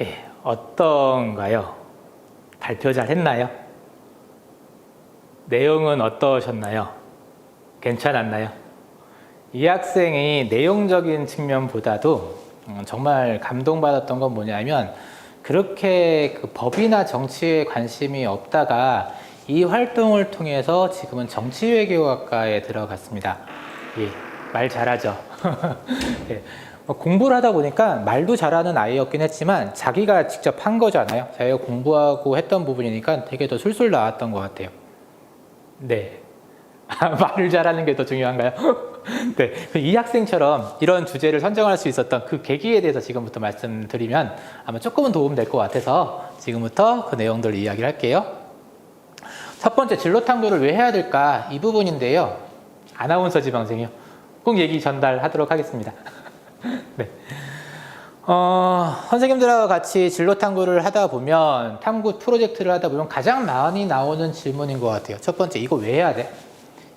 예, 어떤가요? 발표 잘 했나요? 내용은 어떠셨나요? 괜찮았나요? 이 학생이 내용적인 측면보다도 정말 감동받았던 건 뭐냐면 그렇게 그 법이나 정치에 관심이 없다가 이 활동을 통해서 지금은 정치외교학과에 들어갔습니다. 예, 말 잘하죠. 예, 공부를 하다 보니까 말도 잘하는 아이였긴 했지만 자기가 직접 한 거잖아요. 자기가 공부하고 했던 부분이니까 되게 더 술술 나왔던 것 같아요. 네. 말을 잘하는 게 더 중요한가요? 네. 이 학생처럼 이런 주제를 선정할 수 있었던 그 계기에 대해서 지금부터 말씀드리면 아마 조금은 도움될 것 같아서 지금부터 그 내용들을 이야기를 할게요. 첫 번째, 진로 탐구를 왜 해야 될까? 이 부분인데요. 아나운서 지망생이요. 꼭 얘기 전달하도록 하겠습니다. 네. 선생님들하고 같이 진로 탐구를 하다 보면, 탐구 프로젝트를 하다 보면 가장 많이 나오는 질문인 것 같아요. 첫 번째, 이거 왜 해야 돼?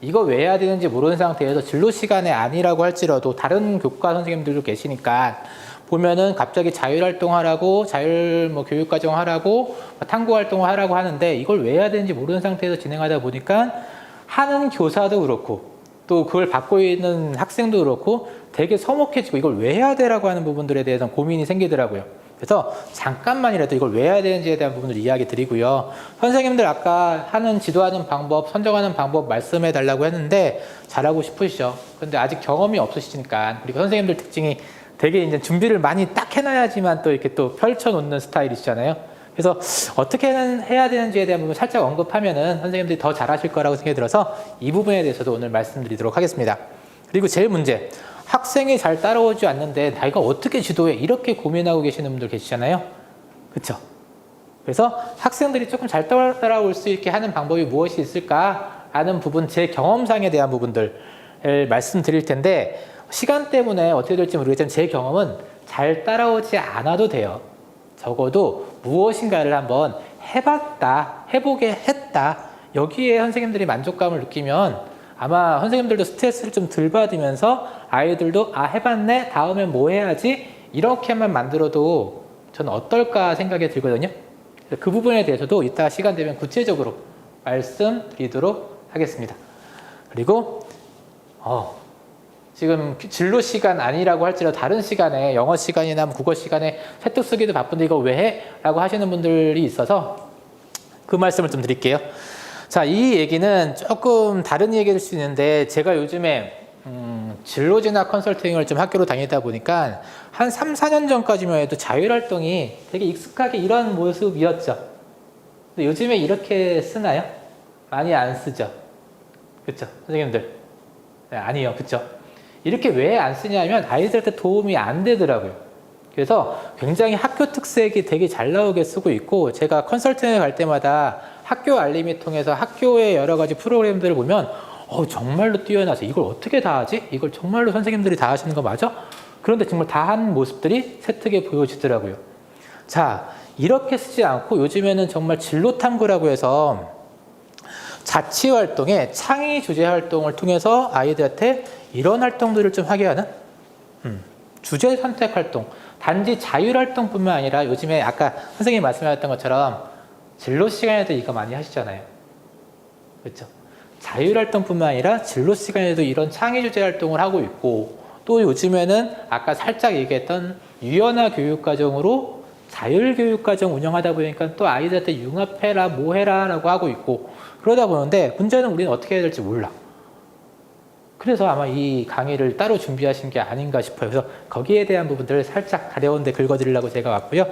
이거 왜 해야 되는지 모르는 상태에서 진로 시간에 아니라고 할지라도 다른 교과 선생님들도 계시니까 보면은 갑자기 자율활동 하라고, 교육과정 하라고, 탐구 활동을 하라고 하는데 이걸 왜 해야 되는지 모르는 상태에서 진행하다 보니까 하는 교사도 그렇고 또 그걸 받고 있는 학생도 그렇고 되게 서먹해지고 이걸 왜 해야 되라고 하는 부분들에 대해서 고민이 생기더라고요. 그래서 잠깐만이라도 이걸 왜 해야 되는지에 대한 부분을 이야기 드리고요. 선생님들 아까 하는 지도하는 방법, 선정하는 방법 말씀해 달라고 했는데 잘하고 싶으시죠. 근데 아직 경험이 없으시니까, 그리고 선생님들 특징이 되게 이제 준비를 많이 딱 해놔야지만 또 이렇게 또 펼쳐놓는 스타일이시잖아요. 그래서 어떻게 해야 되는지에 대한 부분 살짝 언급하면은 선생님들이 더 잘하실 거라고 생각이 들어서 이 부분에 대해서도 오늘 말씀드리도록 하겠습니다. 그리고 제일 문제, 학생이 잘 따라오지 않는데 내가 어떻게 지도해? 이렇게 고민하고 계시는 분들 계시잖아요. 그렇죠? 그래서 학생들이 조금 잘 따라올 수 있게 하는 방법이 무엇이 있을까 하는 부분, 제 경험상에 대한 부분들을 말씀드릴 텐데 시간 때문에 어떻게 될지 모르겠지만 제 경험은 잘 따라오지 않아도 돼요. 적어도 무엇인가를 한번 해봤다, 해보게 했다, 여기에 선생님들이 만족감을 느끼면 아마 선생님들도 스트레스를 좀 덜 받으면서 아이들도 해봤네, 다음엔 뭐 해야지, 이렇게만 만들어도 저는 어떨까 생각이 들거든요. 그 부분에 대해서도 이따 시간 되면 구체적으로 말씀드리도록 하겠습니다. 그리고 지금 진로 시간 아니라고 할지라도 다른 시간에, 영어 시간이나 국어 시간에 세특 쓰기도 바쁜데 이거 왜 해? 라고 하시는 분들이 있어서 그 말씀을 좀 드릴게요. 자, 이 얘기는 조금 다른 얘기일 수 있는데 제가 요즘에 진로 진학 컨설팅을 좀 학교로 다니다 보니까 한 3, 4년 전까지만 해도 자율활동이 되게 익숙하게 이런 모습이었죠. 근데 요즘에 이렇게 쓰나요? 많이 안 쓰죠. 그렇죠? 선생님들. 네, 아니요. 그렇죠? 이렇게 왜 안 쓰냐면 아이들한테 도움이 안 되더라고요. 그래서 굉장히 학교 특색이 되게 잘 나오게 쓰고 있고, 제가 컨설팅에 갈 때마다 학교 알림이 통해서 학교의 여러 가지 프로그램들을 보면 정말로 뛰어나서 이걸 어떻게 다 하지? 이걸 정말로 선생님들이 다 하시는 거 맞아? 그런데 정말 다 한 모습들이 세특에 보여지더라고요. 자, 이렇게 쓰지 않고 요즘에는 정말 진로 탐구라고 해서 자치활동에 창의 주제 활동을 통해서 아이들한테 이런 활동들을 좀 하게 하는 주제 선택 활동, 단지 자율활동뿐만 아니라 요즘에 아까 선생님이 말씀하셨던 것처럼 진로 시간에도 이거 많이 하시잖아요. 그렇죠? 자율활동뿐만 아니라 진로 시간에도 이런 창의 주제 활동을 하고 있고, 또 요즘에는 아까 살짝 얘기했던 유연화 교육과정으로 자율교육과정 운영하다 보니까 또 아이들한테 융합해라, 뭐 해라 라고 하고 있고, 그러다 보는데 문제는 우리는 어떻게 해야 될지 몰라. 그래서 아마 이 강의를 따로 준비하신 게 아닌가 싶어요. 그래서 거기에 대한 부분들을 살짝 가려운데 긁어드리려고 제가 왔고요.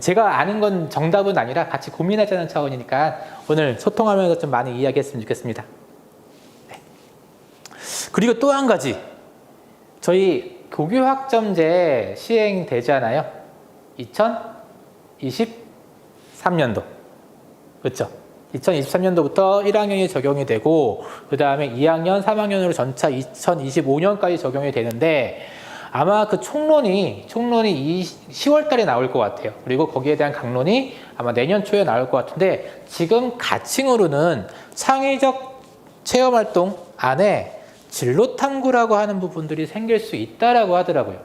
제가 아는 건 정답은 아니라 같이 고민하자는 차원이니까 오늘 소통하면서 좀 많이 이야기했으면 좋겠습니다. 네. 그리고 또 한 가지, 저희 고교학점제 시행되잖아요. 2023년도. 그렇죠? 2023년도부터 1학년이 적용이 되고 그 다음에 2학년, 3학년으로 전차 2025년까지 적용이 되는데 아마 그 총론이 10월 달에 나올 것 같아요. 그리고 거기에 대한 강론이 아마 내년 초에 나올 것 같은데, 지금 가칭으로는 창의적 체험활동 안에 진로 탐구라고 하는 부분들이 생길 수 있다라고 하더라고요.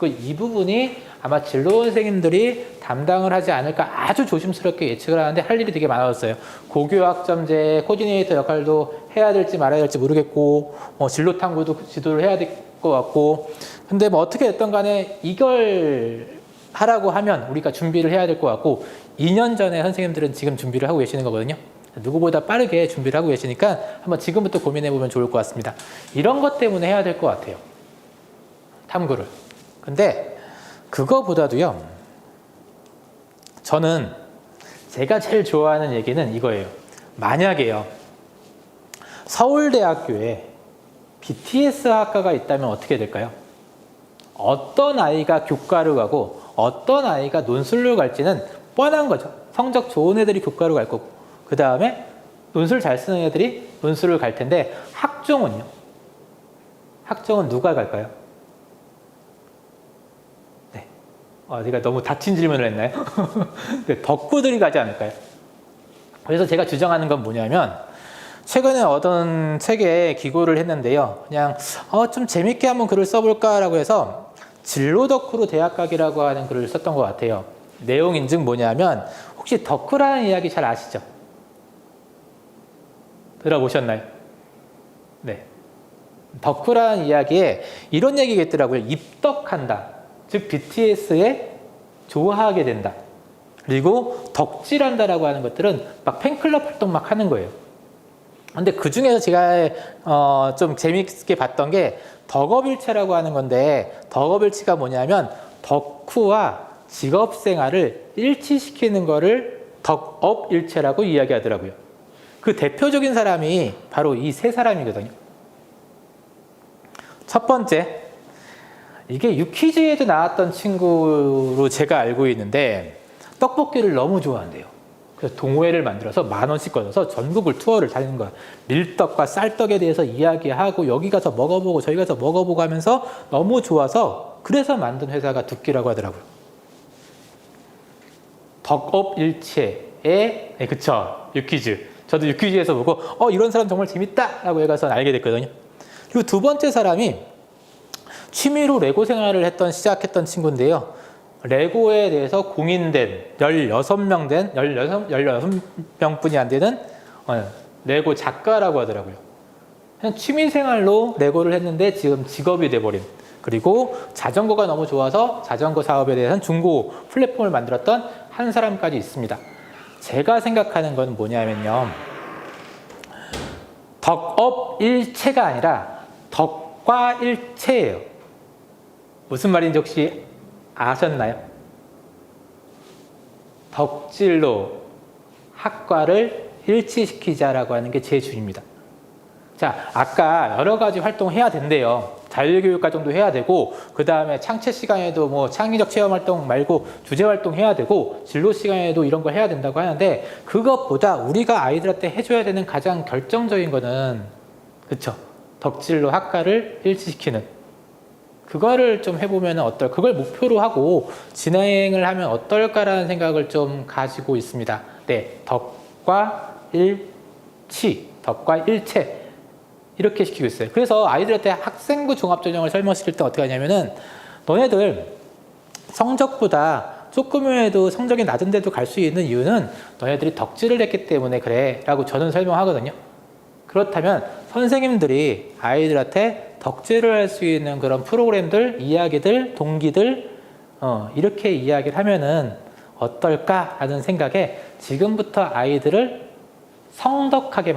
이 부분이 아마 진로 선생님들이 담당을 하지 않을까 아주 조심스럽게 예측을 하는데 할 일이 되게 많아졌어요. 고교학점제 코디네이터 역할도 해야 될지 말아야 될지 모르겠고 진로 탐구도 지도를 해야 될 것 같고 근데 뭐 어떻게 됐든 간에 이걸 하라고 하면 우리가 준비를 해야 될 것 같고 2년 전에 선생님들은 지금 준비를 하고 계시는 거거든요. 누구보다 빠르게 준비를 하고 계시니까 한번 지금부터 고민해 보면 좋을 것 같습니다. 이런 것 때문에 해야 될 것 같아요. 탐구를. 근데 그거보다도요. 저는 제가 제일 좋아하는 얘기는 이거예요. 만약에요. 서울대학교에 BTS 학과가 있다면 어떻게 될까요? 어떤 아이가 교과를 가고 어떤 아이가 논술로 갈지는 뻔한 거죠. 성적 좋은 애들이 교과로 갈 거고 그 다음에 논술 잘 쓰는 애들이 논술을 갈 텐데 학종은요? 학종은 누가 갈까요? 네. 제가 너무 닫힌 질문을 했나요? 덕후들이 가지 않을까요? 그래서 제가 주장하는 건 뭐냐면 최근에 어떤 책에 기고를 했는데요. 그냥 좀 재밌게 한번 글을 써볼까라고 해서 진로 덕후로 대학 가기라고 하는 글을 썼던 것 같아요. 내용 인증 뭐냐면 혹시 덕후라는 이야기 잘 아시죠? 들어보셨나요? 네. 덕후라는 이야기에 이런 얘기가 있더라고요. 입덕한다. 즉 BTS에 좋아하게 된다. 그리고 덕질한다라고 하는 것들은 막 팬클럽 활동 막 하는 거예요. 근데 그 중에서 제가 좀 재밌게 봤던 게 덕업일체라고 하는 건데 덕업일치가 뭐냐면 덕후와 직업생활을 일치시키는 거를 덕업일체라고 이야기하더라고요. 그 대표적인 사람이 바로 이 세 사람이거든요. 첫 번째, 이게 유퀴즈에도 나왔던 친구로 제가 알고 있는데 떡볶이를 너무 좋아한대요. 그래서 동호회를 만들어서 10,000원씩 걷어서 전국을 투어를 다니는 거야. 밀떡과 쌀떡에 대해서 이야기하고 여기 가서 먹어보고 저기 가서 먹어보고 하면서 너무 좋아서 그래서 만든 회사가 두끼라고 하더라고요. 덕업일체의 네, 그쵸, 유퀴즈. 저도 유퀴즈에서 보고 이런 사람 정말 재밌다 라고 해가서 알게 됐거든요. 그리고 두 번째 사람이 취미로 레고 생활을 시작했던 친구인데요. 레고에 대해서 공인된 16명뿐이 안 되는 레고 작가라고 하더라고요. 그냥 취미생활로 레고를 했는데 지금 직업이 돼버린, 그리고 자전거가 너무 좋아서 자전거 사업에 대해서는 중고 플랫폼을 만들었던 한 사람까지 있습니다. 제가 생각하는 건 뭐냐면요. 덕업일체가 아니라 덕과일체예요. 무슨 말인지 혹시 아셨나요? 덕질로 학과를 일치시키자라고 하는 게 제 주입니다. 자, 아까 여러 가지 활동해야 된대요. 자율교육 과정도 해야 되고, 그 다음에 창체 시간에도 뭐 창의적 체험 활동 말고 주제 활동 해야 되고, 진로 시간에도 이런 걸 해야 된다고 하는데, 그것보다 우리가 아이들한테 해줘야 되는 가장 결정적인 거는, 그쵸? 덕질로 학과를 일치시키는. 그거를 좀 해보면 그걸 목표로 하고 진행을 하면 어떨까라는 생각을 좀 가지고 있습니다. 네, 덕과 일치, 덕과 일체. 이렇게 시키고 있어요. 그래서 아이들한테 학생부 종합전형을 설명시킬 때 어떻게 하냐면은 너네들 성적보다 조금이라도 성적이 낮은데도 갈 수 있는 이유는 너네들이 덕질을 했기 때문에 그래 라고 저는 설명하거든요. 그렇다면 선생님들이 아이들한테 덕질을 할 수 있는 그런 프로그램들, 이야기들, 동기들 이렇게 이야기를 하면은 어떨까 하는 생각에 지금부터 아이들을 성덕하게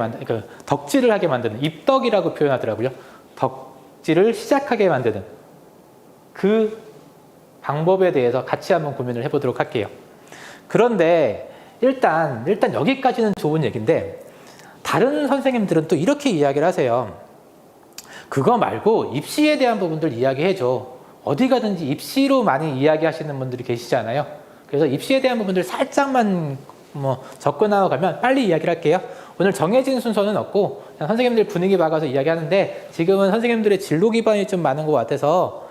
덕질을 하게 만드는, 입덕이라고 표현하더라고요. 덕질을 시작하게 만드는 그 방법에 대해서 같이 한번 고민을 해보도록 할게요. 그런데 일단 여기까지는 좋은 얘기인데 다른 선생님들은 또 이렇게 이야기를 하세요. 그거 말고 입시에 대한 부분들 이야기해줘. 어디 가든지 입시로 많이 이야기하시는 분들이 계시잖아요. 그래서 입시에 대한 부분들 살짝만 접근하고 가면 빨리 이야기를 할게요. 오늘 정해진 순서는 없고 그냥 선생님들 분위기 봐가서 이야기하는데 지금은 선생님들의 진로 기반이 좀 많은 것 같아서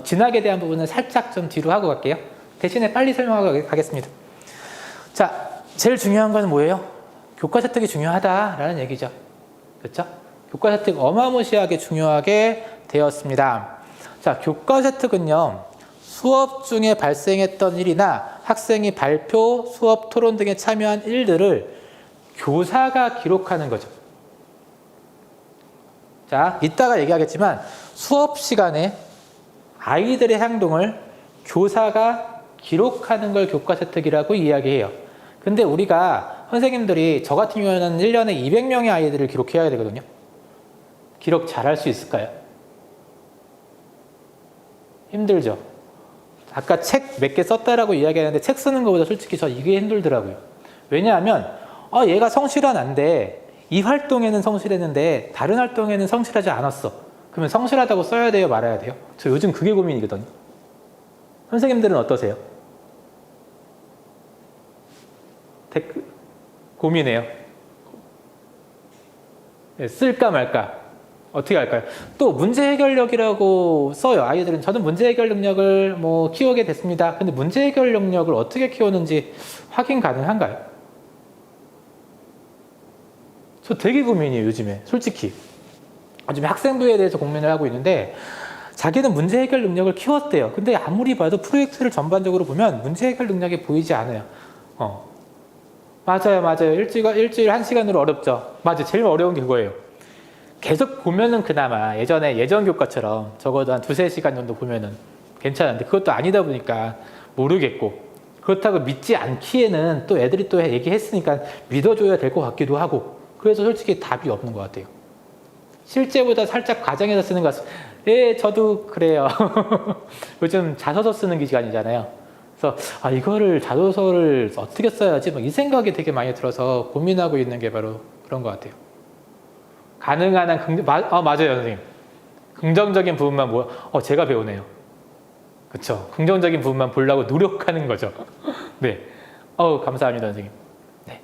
진학에 대한 부분은 살짝 좀 뒤로 하고 갈게요. 대신에 빨리 설명하고 가겠습니다. 자, 제일 중요한 건 뭐예요? 교과 세특이 중요하다라는 얘기죠. 그렇죠? 교과 세특 어마무시하게 중요하게 되었습니다. 자, 교과 세특은요. 수업 중에 발생했던 일이나 학생이 발표, 수업, 토론 등에 참여한 일들을 교사가 기록하는 거죠. 자, 이따가 얘기하겠지만 수업 시간에 아이들의 행동을 교사가 기록하는 걸 교과세특이라고 이야기해요. 근데 우리가 선생님들이 저 같은 경우에는 1년에 200명의 아이들을 기록해야 되거든요. 기록 잘할 수 있을까요? 힘들죠. 아까 책 몇 개 썼다라고 이야기하는데 책 쓰는 것보다 솔직히 저 이게 힘들더라고요. 왜냐하면 얘가 성실한 안데 이 활동에는 성실했는데 다른 활동에는 성실하지 않았어. 그러면 성실하다고 써야 돼요? 말아야 돼요? 저 요즘 그게 고민이거든요. 선생님들은 어떠세요? 고민해요. 쓸까 말까. 어떻게 할까요? 또 문제 해결력이라고 써요. 아이들은 저는 문제 해결 능력을 키우게 됐습니다. 근데 문제 해결 능력을 어떻게 키우는지 확인 가능한가요? 저 되게 고민이에요, 요즘에. 솔직히. 요즘에 학생부에 대해서 고민을 하고 있는데 자기는 문제 해결 능력을 키웠대요. 근데 아무리 봐도 프로젝트를 전반적으로 보면 문제 해결 능력이 보이지 않아요. 맞아요. 일주일 1시간으로 어렵죠. 맞아요. 제일 어려운 게 그거예요. 계속 보면은 그나마 예전 교과처럼 적어도 한 2-3시간 정도 보면은 괜찮은데 그것도 아니다 보니까 모르겠고 그렇다고 믿지 않기에는 또 애들이 또 얘기했으니까 믿어줘야 될 것 같기도 하고 그래서 솔직히 답이 없는 것 같아요. 실제보다 살짝 과장해서 쓰는 것 같습니다. 예, 저도 그래요. 요즘 자소서 쓰는 기간이잖아요. 그래서 이거를 자소서를 어떻게 써야지 이 생각이 되게 많이 들어서 고민하고 있는 게 바로 그런 것 같아요. 가능한 한 맞아요, 선생님. 긍정적인 부분만 제가 배우네요. 그렇죠. 긍정적인 부분만 보려고 노력하는 거죠. 네. 감사합니다, 선생님. 네.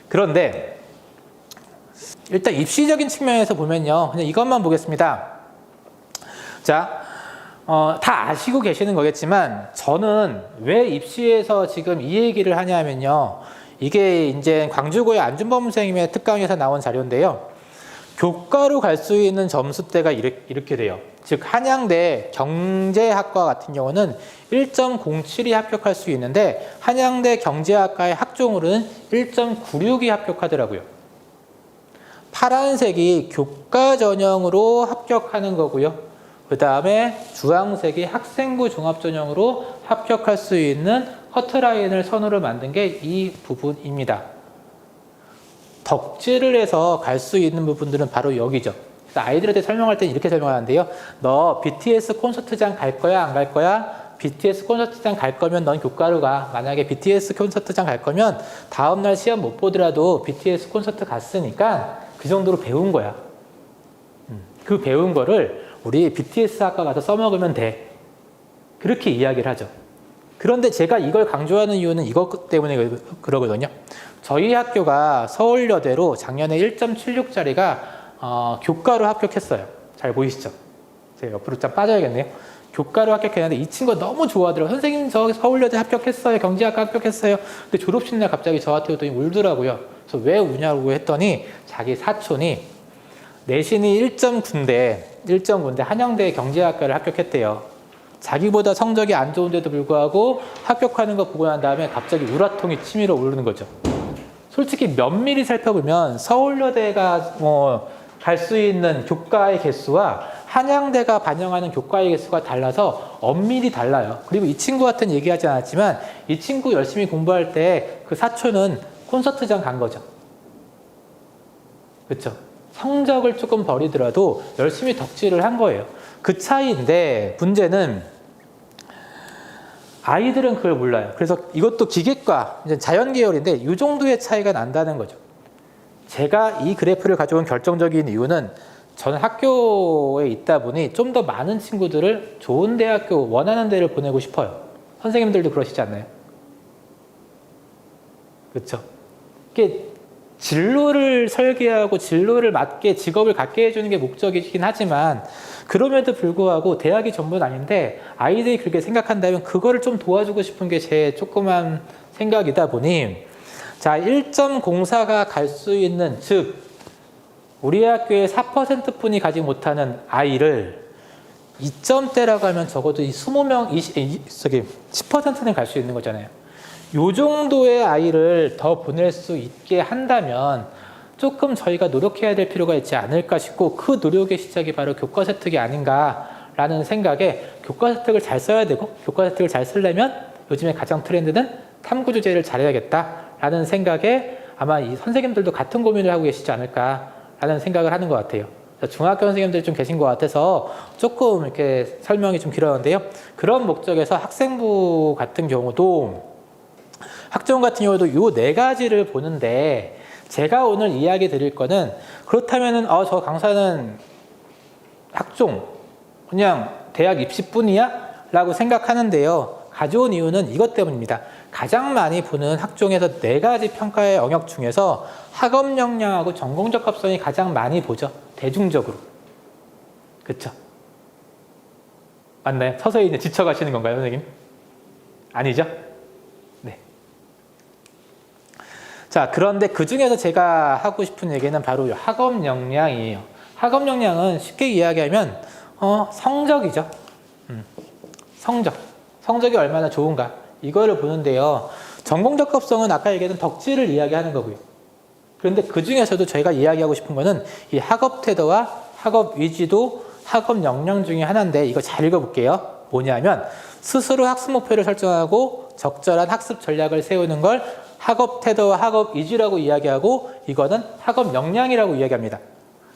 그런데 일단 입시적인 측면에서 보면요. 그냥 이것만 보겠습니다. 자, 다 아시고 계시는 거겠지만 저는 왜 입시에서 지금 이 얘기를 하냐면요. 이게 이제 광주고의 안준범 선생님의 특강에서 나온 자료인데요. 교과로 갈 수 있는 점수대가 이렇게 돼요. 즉 한양대 경제학과 같은 경우는 1.07이 합격할 수 있는데 한양대 경제학과의 학종으로는 1.96이 합격하더라고요. 파란색이 교과 전형으로 합격하는 거고요. 그 다음에 주황색이 학생부 종합 전형으로 합격할 수 있는 커트라인을 선으로 만든 게 이 부분입니다. 덕질을 해서 갈 수 있는 부분들은 바로 여기죠. 그래서 아이들한테 설명할 때는 이렇게 설명하는데요. 너 BTS 콘서트장 갈 거야? 안 갈 거야? BTS 콘서트장 갈 거면 넌 교과로 가. 만약에 BTS 콘서트장 갈 거면 다음날 시험 못 보더라도 BTS 콘서트 갔으니까 그 정도로 배운 거야. 그 배운 거를 우리 BTS 학과 가서 써먹으면 돼. 그렇게 이야기를 하죠. 그런데 제가 이걸 강조하는 이유는 이것 때문에 그러거든요. 저희 학교가 서울여대로 작년에 1.76짜리가 교과로 합격했어요. 잘 보이시죠? 제가 옆으로 좀 빠져야겠네요. 교과로 합격했는데 이 친구가 너무 좋아하더라고요. 선생님 저 서울여대 합격했어요. 경제학과 합격했어요. 근데 졸업식 날 갑자기 저한테 오더니 울더라고요. 그래서 왜 우냐고 했더니 자기 사촌이 내신이 1.9인데 한양대 경제학과를 합격했대요. 자기보다 성적이 안 좋은데도 불구하고 합격하는 거 보고 난 다음에 갑자기 우라통이 치밀어 오르는 거죠. 솔직히 면밀히 살펴보면 서울여대가 갈 수 있는 교과의 개수와 한양대가 반영하는 교과의 개수가 달라서 엄밀히 달라요. 그리고 이 친구한테는 얘기하지 않았지만 이 친구 열심히 공부할 때 그 사촌은 콘서트장 간 거죠. 그렇죠? 성적을 조금 버리더라도 열심히 덕질을 한 거예요. 그 차이인데 문제는 아이들은 그걸 몰라요. 그래서 이것도 기계과, 이제 자연 계열인데 이 정도의 차이가 난다는 거죠. 제가 이 그래프를 가져온 결정적인 이유는 저는 학교에 있다 보니 좀 더 많은 친구들을 좋은 대학교, 원하는 데를 보내고 싶어요. 선생님들도 그러시지 않나요? 그렇죠? 이게 진로를 설계하고 진로를 맞게 직업을 갖게 해주는 게 목적이긴 하지만 그럼에도 불구하고 대학이 전부는 아닌데 아이들이 그렇게 생각한다면 그거를 좀 도와주고 싶은 게 제 조그만 생각이다 보니 자 1.04가 갈 수 있는 즉 우리 학교의 4%뿐이 가지 못하는 아이를 2점대라고 하면 적어도 이 20명, 10%는 갈 수 있는 거잖아요. 요 정도의 아이를 더 보낼 수 있게 한다면 조금 저희가 노력해야 될 필요가 있지 않을까 싶고, 그 노력의 시작이 바로 교과 습득이 아닌가라는 생각에, 교과 습득을 잘 써야 되고, 교과 습득을 잘 쓰려면 요즘에 가장 트렌드는 탐구 주제를 잘해야겠다라는 생각에 아마 이 선생님들도 같은 고민을 하고 계시지 않을까라는 생각을 하는 것 같아요. 중학교 선생님들이 좀 계신 것 같아서 조금 이렇게 설명이 좀 길었는데요. 그런 목적에서 학생부 같은 경우도, 학종 같은 경우도 요 네 가지를 보는데, 제가 오늘 이야기 드릴 거는, 그렇다면은 저 강사는 학종 그냥 대학 입시뿐이야? 라고 생각하는데요. 가져온 이유는 이것 때문입니다. 가장 많이 보는 학종에서 네 가지 평가의 영역 중에서 학업 역량하고 전공 적합성이 가장 많이 보죠. 대중적으로. 그쵸? 맞나요? 서서히 이제 지쳐가시는 건가요, 선생님? 아니죠? 네. 자, 그런데 그 중에서 제가 하고 싶은 얘기는 바로 학업 역량이에요. 학업 역량은 쉽게 이야기하면 성적이죠. 성적이 얼마나 좋은가, 이거를 보는데요. 전공 적합성은 아까 얘기했던 덕질을 이야기하는 거고요. 그런데 그 중에서도 저희가 이야기하고 싶은 거는 이 학업 태도와 학업 위주도 학업 역량 중에 하나인데, 이거 잘 읽어볼게요. 뭐냐면, 스스로 학습 목표를 설정하고 적절한 학습 전략을 세우는 걸 학업 태도와 학업 위주라고 이야기하고, 이거는 학업 역량이라고 이야기합니다.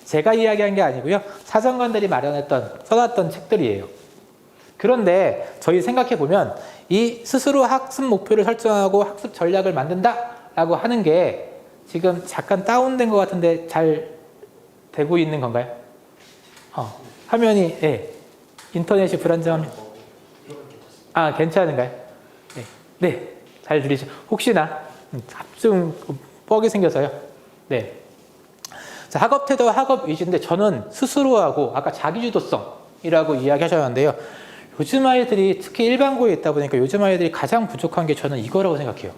제가 이야기한 게 아니고요. 사정관들이 써놨던 책들이에요. 그런데 저희 생각해보면, 이 스스로 학습 목표를 설정하고 학습 전략을 만든다라고 하는 게 지금 잠깐 다운된 것 같은데 잘 되고 있는 건가요? 화면이, 인터넷이 불안정하면. 괜찮은가요? 네, 잘 들리죠? 혹시나 좀 뻑이 생겨서요. 네. 자, 학업 태도와 학업 위주인데, 저는 스스로하고 아까 자기주도성이라고 이야기하셨는데요. 요즘 아이들이 특히 일반고에 있다 보니까 요즘 아이들이 가장 부족한 게 저는 이거라고 생각해요.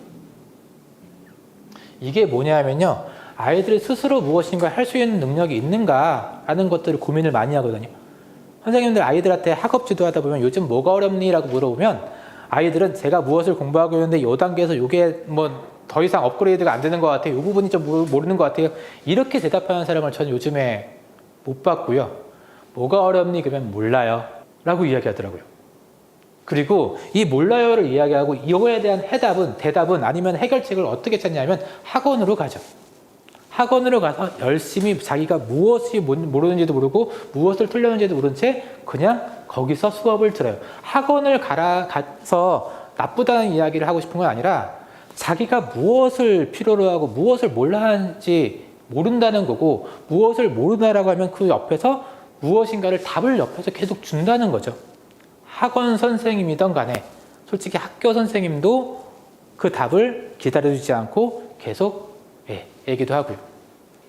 이게 뭐냐면요, 아이들이 스스로 무엇인가 할 수 있는 능력이 있는가 라는 것들을 고민을 많이 하거든요. 선생님들 아이들한테 학업 지도하다 보면 요즘 뭐가 어렵니? 라고 물어보면, 아이들은 제가 무엇을 공부하고 있는데 이 단계에서 이게 뭐 더 이상 업그레이드가 안 되는 것 같아요, 이 부분이 좀 모르는 것 같아요, 이렇게 대답하는 사람을 저는 요즘에 못 봤고요. 뭐가 어렵니? 그러면 몰라요 라고 이야기하더라고요. 그리고 이 몰라요를 이야기하고 이거에 대한 대답은 아니면 해결책을 어떻게 찾냐면 학원으로 가죠. 학원으로 가서 열심히 자기가 무엇이 모르는지도 모르고 무엇을 틀렸는지도 모른 채 그냥 거기서 수업을 들어요. 학원을 가서 나쁘다는 이야기를 하고 싶은 건 아니라, 자기가 무엇을 필요로 하고 무엇을 몰라 하는지 모른다는 거고, 무엇을 모르다라고 하면 그 옆에서 무엇인가를 답을 옆에서 계속 준다는 거죠. 학원 선생님이든 간에 솔직히 학교 선생님도 그 답을 기다려주지 않고 계속 얘기도 하고요.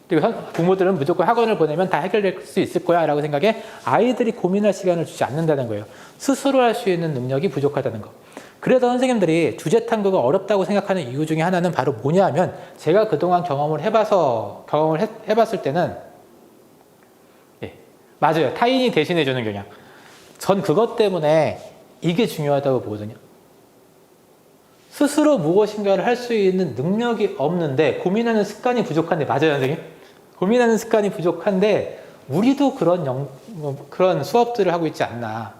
그리고 부모들은 무조건 학원을 보내면 다 해결될 수 있을 거야 라고 생각해 아이들이 고민할 시간을 주지 않는다는 거예요. 스스로 할 수 있는 능력이 부족하다는 거. 그래서 선생님들이 주제 탐구가 어렵다고 생각하는 이유 중에 하나는 바로 뭐냐 하면, 제가 그동안 경험을 해봤을 때는, 맞아요, 타인이 대신해주는 경향. 전 그것 때문에 이게 중요하다고 보거든요. 스스로 무엇인가를 할 수 있는 능력이 없는데 고민하는 습관이 부족한데, 맞아요 선생님? 고민하는 습관이 부족한데 우리도 그런 수업들을 하고 있지 않나.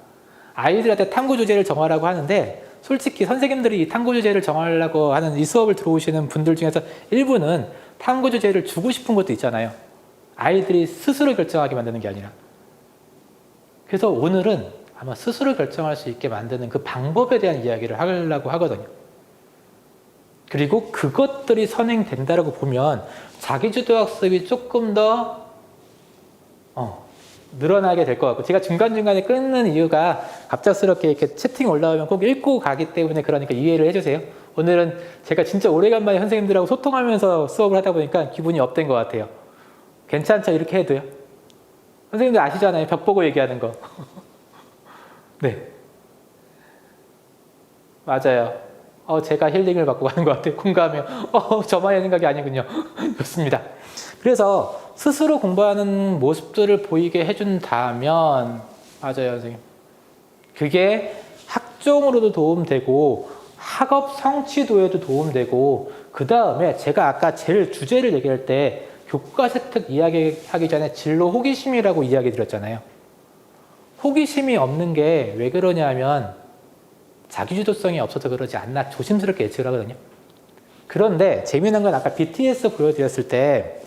아이들한테 탐구 주제를 정하라고 하는데, 솔직히 선생님들이 이 탐구 주제를 정하려고 하는 이 수업을 들어오시는 분들 중에서 일부는 탐구 주제를 주고 싶은 것도 있잖아요. 아이들이 스스로 결정하게 만드는 게 아니라. 그래서 오늘은 아마 스스로 결정할 수 있게 만드는 그 방법에 대한 이야기를 하려고 하거든요. 그리고 그것들이 선행된다고 보면 자기주도 학습이 조금 더 늘어나게 될 것 같고, 제가 중간중간에 끊는 이유가 갑작스럽게 이렇게 채팅 올라오면 꼭 읽고 가기 때문에, 그러니까 이해를 해주세요. 오늘은 제가 진짜 오래간만에 선생님들하고 소통하면서 수업을 하다 보니까 기분이 업된 것 같아요. 괜찮죠? 이렇게 해도요? 선생님들 아시잖아요, 벽 보고 얘기하는 거. 네, 맞아요. 제가 힐링을 받고 가는 것 같아요. 공감해요. 저만의 생각이 아니군요. 좋습니다. 그래서 스스로 공부하는 모습들을 보이게 해준다면 맞아요, 선생님. 그게 학종으로도 도움되고 학업 성취도에도 도움되고 그 다음에 제가 아까 제일 주제를 얘기할 때 교과세특 이야기하기 전에 진로 호기심이라고 이야기 드렸잖아요. 호기심이 없는 게 왜 그러냐면 자기주도성이 없어서 그러지 않나 조심스럽게 예측을 하거든요. 그런데 재미난 건 아까 BTS 보여드렸을 때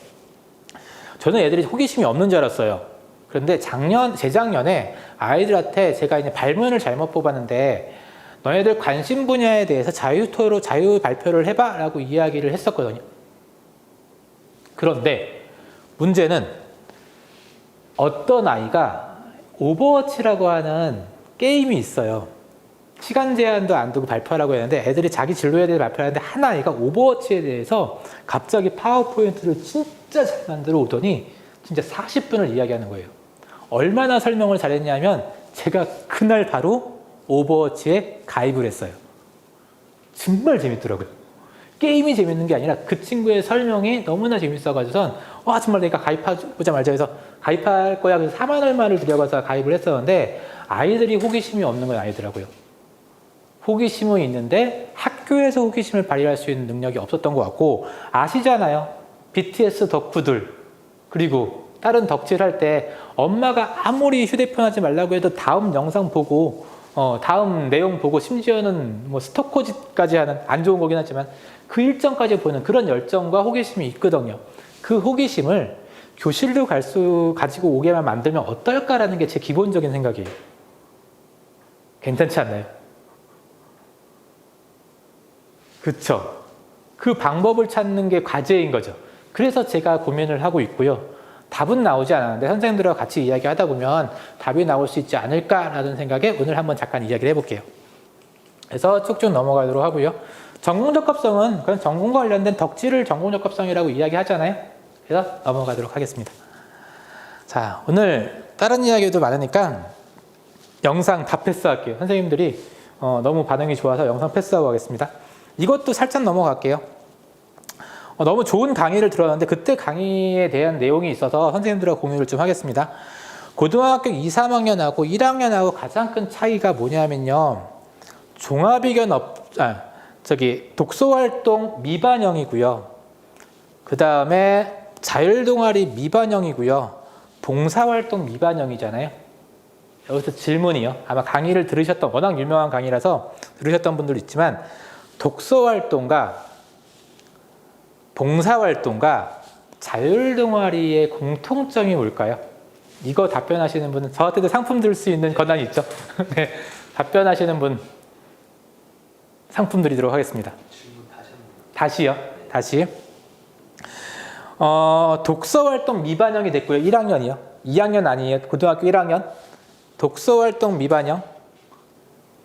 저는 애들이 호기심이 없는 줄 알았어요. 그런데 재작년에 아이들한테 제가 이제 발문을 잘못 뽑았는데 너희들 관심 분야에 대해서 자유토로 자유 발표를 해봐 라고 이야기를 했었거든요. 그런데 문제는 어떤 아이가 오버워치라고 하는 게임이 있어요. 시간 제한도 안 두고 발표하라고 했는데 애들이 자기 진로에 대해 발표하는데 한 아이가 오버워치에 대해서 갑자기 파워포인트를 진짜 잘 만들어 오더니 진짜 40분을 이야기하는 거예요. 얼마나 설명을 잘했냐면 제가 그날 바로 오버워치에 가입을 했어요. 정말 재밌더라고요. 게임이 재밌는 게 아니라 그 친구의 설명이 너무나 재밌어가지고선 와 정말 내가 가입하자 말자 해서 가입할 거야. 그래서 4만 얼마를 들여가서 가입을 했었는데 아이들이 호기심이 없는 건 아니더라고요. 호기심은 있는데 학교에서 호기심을 발휘할 수 있는 능력이 없었던 것 같고 아시잖아요. BTS 덕후들 그리고 다른 덕질할 때 엄마가 아무리 휴대폰 하지 말라고 해도 다음 영상 보고 다음 내용 보고 심지어는 뭐 스토커짓까지 하는 안 좋은 거긴 하지만 그 일정까지 보는 그런 열정과 호기심이 있거든요. 그 호기심을 교실로 가지고 오게만 만들면 어떨까라는 게 제 기본적인 생각이에요. 괜찮지 않나요? 그쵸? 그 방법을 찾는 게 과제인 거죠. 그래서 제가 고민을 하고 있고요. 답은 나오지 않았는데 선생님들과 같이 이야기하다 보면 답이 나올 수 있지 않을까라는 생각에 오늘 한번 잠깐 이야기를 해볼게요. 그래서 쭉쭉 넘어가도록 하고요. 전공적합성은 그런 전공과 관련된 덕질을 전공적합성이라고 이야기하잖아요. 그래서 넘어가도록 하겠습니다. 자, 오늘 다른 이야기도 많으니까 영상 다 패스할게요. 선생님들이 너무 반응이 좋아서 영상 패스하고 가겠습니다. 이것도 살짝 넘어갈게요. 너무 좋은 강의를 들었는데 그때 강의에 대한 내용이 있어서 선생님들과 공유를 좀 하겠습니다. 고등학교 2, 3학년하고 1학년하고 가장 큰 차이가 뭐냐면요. 독서활동 미반영이고요. 그 다음에 자율동아리 미반영이고요. 봉사활동 미반영이잖아요. 여기서 질문이요. 아마 강의를 들으셨던 워낙 유명한 강의라서 들으셨던 분들 있지만 독서활동과 봉사활동과 자율동아리의 공통점이 뭘까요? 이거 답변하시는 분은 저한테도 상품 들 수 있는 권한이 있죠. 네, 답변하시는 분 상품 드리도록 하겠습니다. 다시요. 다시. 독서활동 미반영이 됐고요. 1학년이요. 2학년 아니에요. 고등학교 1학년. 독서활동 미반영,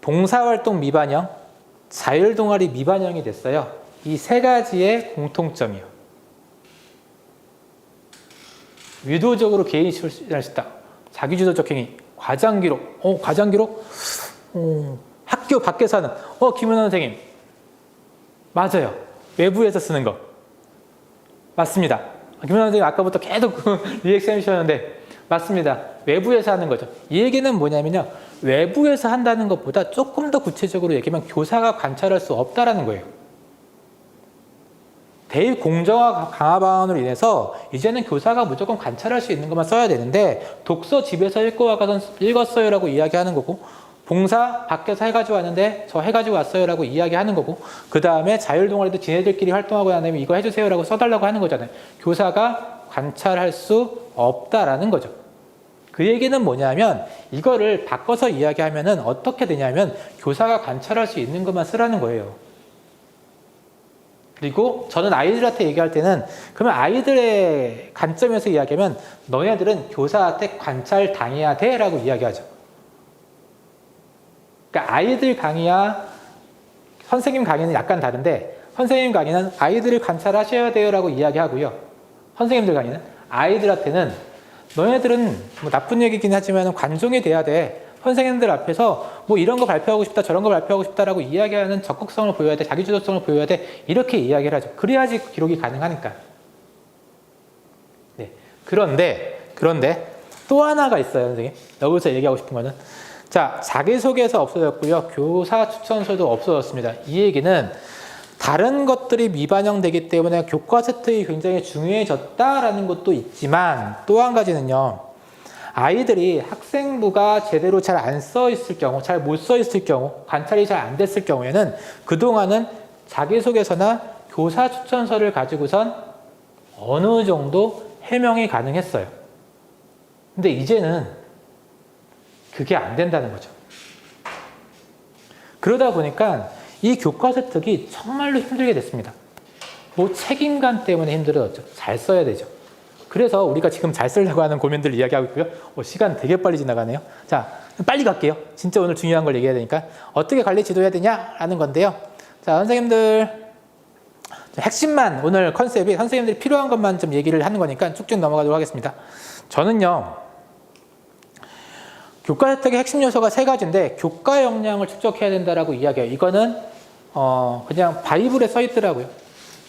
봉사활동 미반영, 자율동아리 미반영이 됐어요. 이 세 가지의 공통점이요. 유도적으로 개인이 실현할 수 있다. 자기주도적 행위, 과장기록. 과장기록? 학교 밖에서 하는. 김은원 선생님. 맞아요. 외부에서 쓰는 거. 맞습니다. 김은원 선생님 아까부터 계속 리액션 해주셨는데 맞습니다. 외부에서 하는 거죠. 이 얘기는 뭐냐면요. 외부에서 한다는 것보다 조금 더 구체적으로 얘기하면 교사가 관찰할 수 없다라는 거예요. 대입 공정화 강화 방안으로 인해서 이제는 교사가 무조건 관찰할 수 있는 것만 써야 되는데 독서 집에서 읽고 와서 읽었어요 라고 이야기하는 거고 봉사 밖에서 해가지고 왔는데 저 해가지고 왔어요 라고 이야기하는 거고 그 다음에 자율동아리도 지네들끼리 활동하고 난 다음에 이거 해주세요 라고 써달라고 하는 거잖아요. 교사가 관찰할 수 없다라는 거죠. 그 얘기는 뭐냐면 이거를 바꿔서 이야기하면은 어떻게 되냐면 교사가 관찰할 수 있는 것만 쓰라는 거예요. 그리고 저는 아이들한테 얘기할 때는 그러면 아이들의 관점에서 이야기하면 너네들은 교사한테 관찰 당해야 돼 라고 이야기하죠. 그러니까 아이들 강의와 선생님 강의는 약간 다른데 선생님 강의는 아이들을 관찰하셔야 돼요 라고 이야기하고요. 선생님들 강의는 아이들한테는 너네들은 뭐 나쁜 얘기긴 하지만 관종이 돼야 돼. 선생님들 앞에서 뭐 이런 거 발표하고 싶다 저런 거 발표하고 싶다라고 이야기하는 적극성을 보여야 돼. 자기주도성을 보여야 돼. 이렇게 이야기를 하죠. 그래야지 기록이 가능하니까. 네. 그런데 또 하나가 있어요, 선생님. 여기서 얘기하고 싶은 거는. 자, 자기소개서 없어졌고요. 교사 추천서도 없어졌습니다. 이 얘기는 다른 것들이 미반영되기 때문에 교과 세트가 굉장히 중요해졌다라는 것도 있지만 또 한 가지는요. 아이들이 학생부가 제대로 잘 안 써 있을 경우, 잘 못 써 있을 경우, 관찰이 잘 안 됐을 경우에는 그동안은 자기소개서나 교사 추천서를 가지고선 어느 정도 해명이 가능했어요. 근데 이제는 그게 안 된다는 거죠. 그러다 보니까 이 교과 세특이 정말로 힘들게 됐습니다. 뭐 책임감 때문에 힘들어졌죠. 잘 써야 되죠. 그래서 우리가 지금 잘 쓰려고 하는 고민들 이야기하고 있고요. 시간 되게 빨리 지나가네요. 자, 빨리 갈게요. 진짜 오늘 중요한 걸 얘기해야 되니까. 어떻게 관리 지도해야 되냐라는 건데요. 자, 선생님들 핵심만 오늘 컨셉이 선생님들이 필요한 것만 좀 얘기를 하는 거니까 쭉쭉 넘어가도록 하겠습니다. 저는요. 교과 혜택의 핵심 요소가 3가지인데 교과 역량을 축적해야 된다라고 이야기해요. 이거는 그냥 바이블에 써 있더라고요.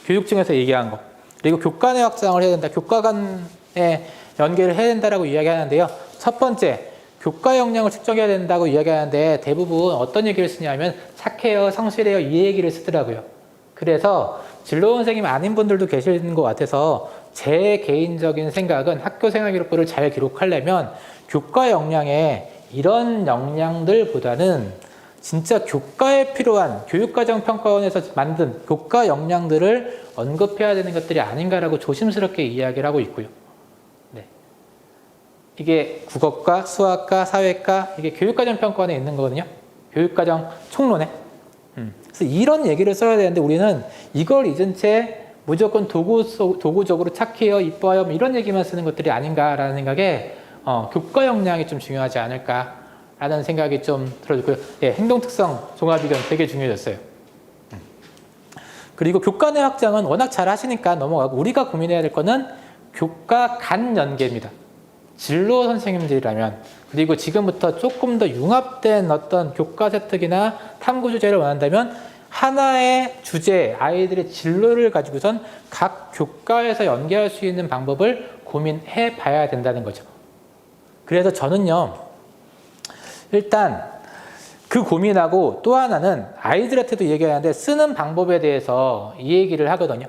교육청에서 얘기한 거. 그리고 교과 내 확장을 해야 된다. 교과 간의 연계를 해야 된다라고 이야기하는데요. 첫 번째, 교과 역량을 축적해야 된다고 이야기하는데 대부분 어떤 얘기를 쓰냐면 착해요, 성실해요 이 얘기를 쓰더라고요. 그래서 진로 선생님 아닌 분들도 계시는 것 같아서 제 개인적인 생각은 학교생활 기록부를 잘 기록하려면 교과 역량에 이런 역량들보다는 진짜 교과에 필요한 교육과정평가원에서 만든 교과 역량들을 언급해야 되는 것들이 아닌가라고 조심스럽게 이야기를 하고 있고요. 네. 이게 국어과, 수학과, 사회과 이게 교육과정평가원에 있는 거거든요. 교육과정 총론에. 그래서 이런 얘기를 써야 되는데 우리는 이걸 잊은 채 무조건 도구적으로 착해요, 이뻐요 이런 얘기만 쓰는 것들이 아닌가라는 생각에 교과 역량이 좀 중요하지 않을까라는 생각이 좀 들어졌고요. 예, 행동특성 종합이견 되게 중요해졌어요. 그리고 교과 내 확장은 워낙 잘 하시니까 넘어가고 우리가 고민해야 될 거는 교과 간 연계입니다. 진로 선생님들이라면 그리고 지금부터 조금 더 융합된 어떤 교과 세특이나 탐구 주제를 원한다면 하나의 주제, 아이들의 진로를 가지고선 각 교과에서 연계할 수 있는 방법을 고민해 봐야 된다는 거죠. 그래서 저는요, 일단 그 고민하고 또 하나는 아이들한테도 얘기하는데 쓰는 방법에 대해서 이 얘기를 하거든요.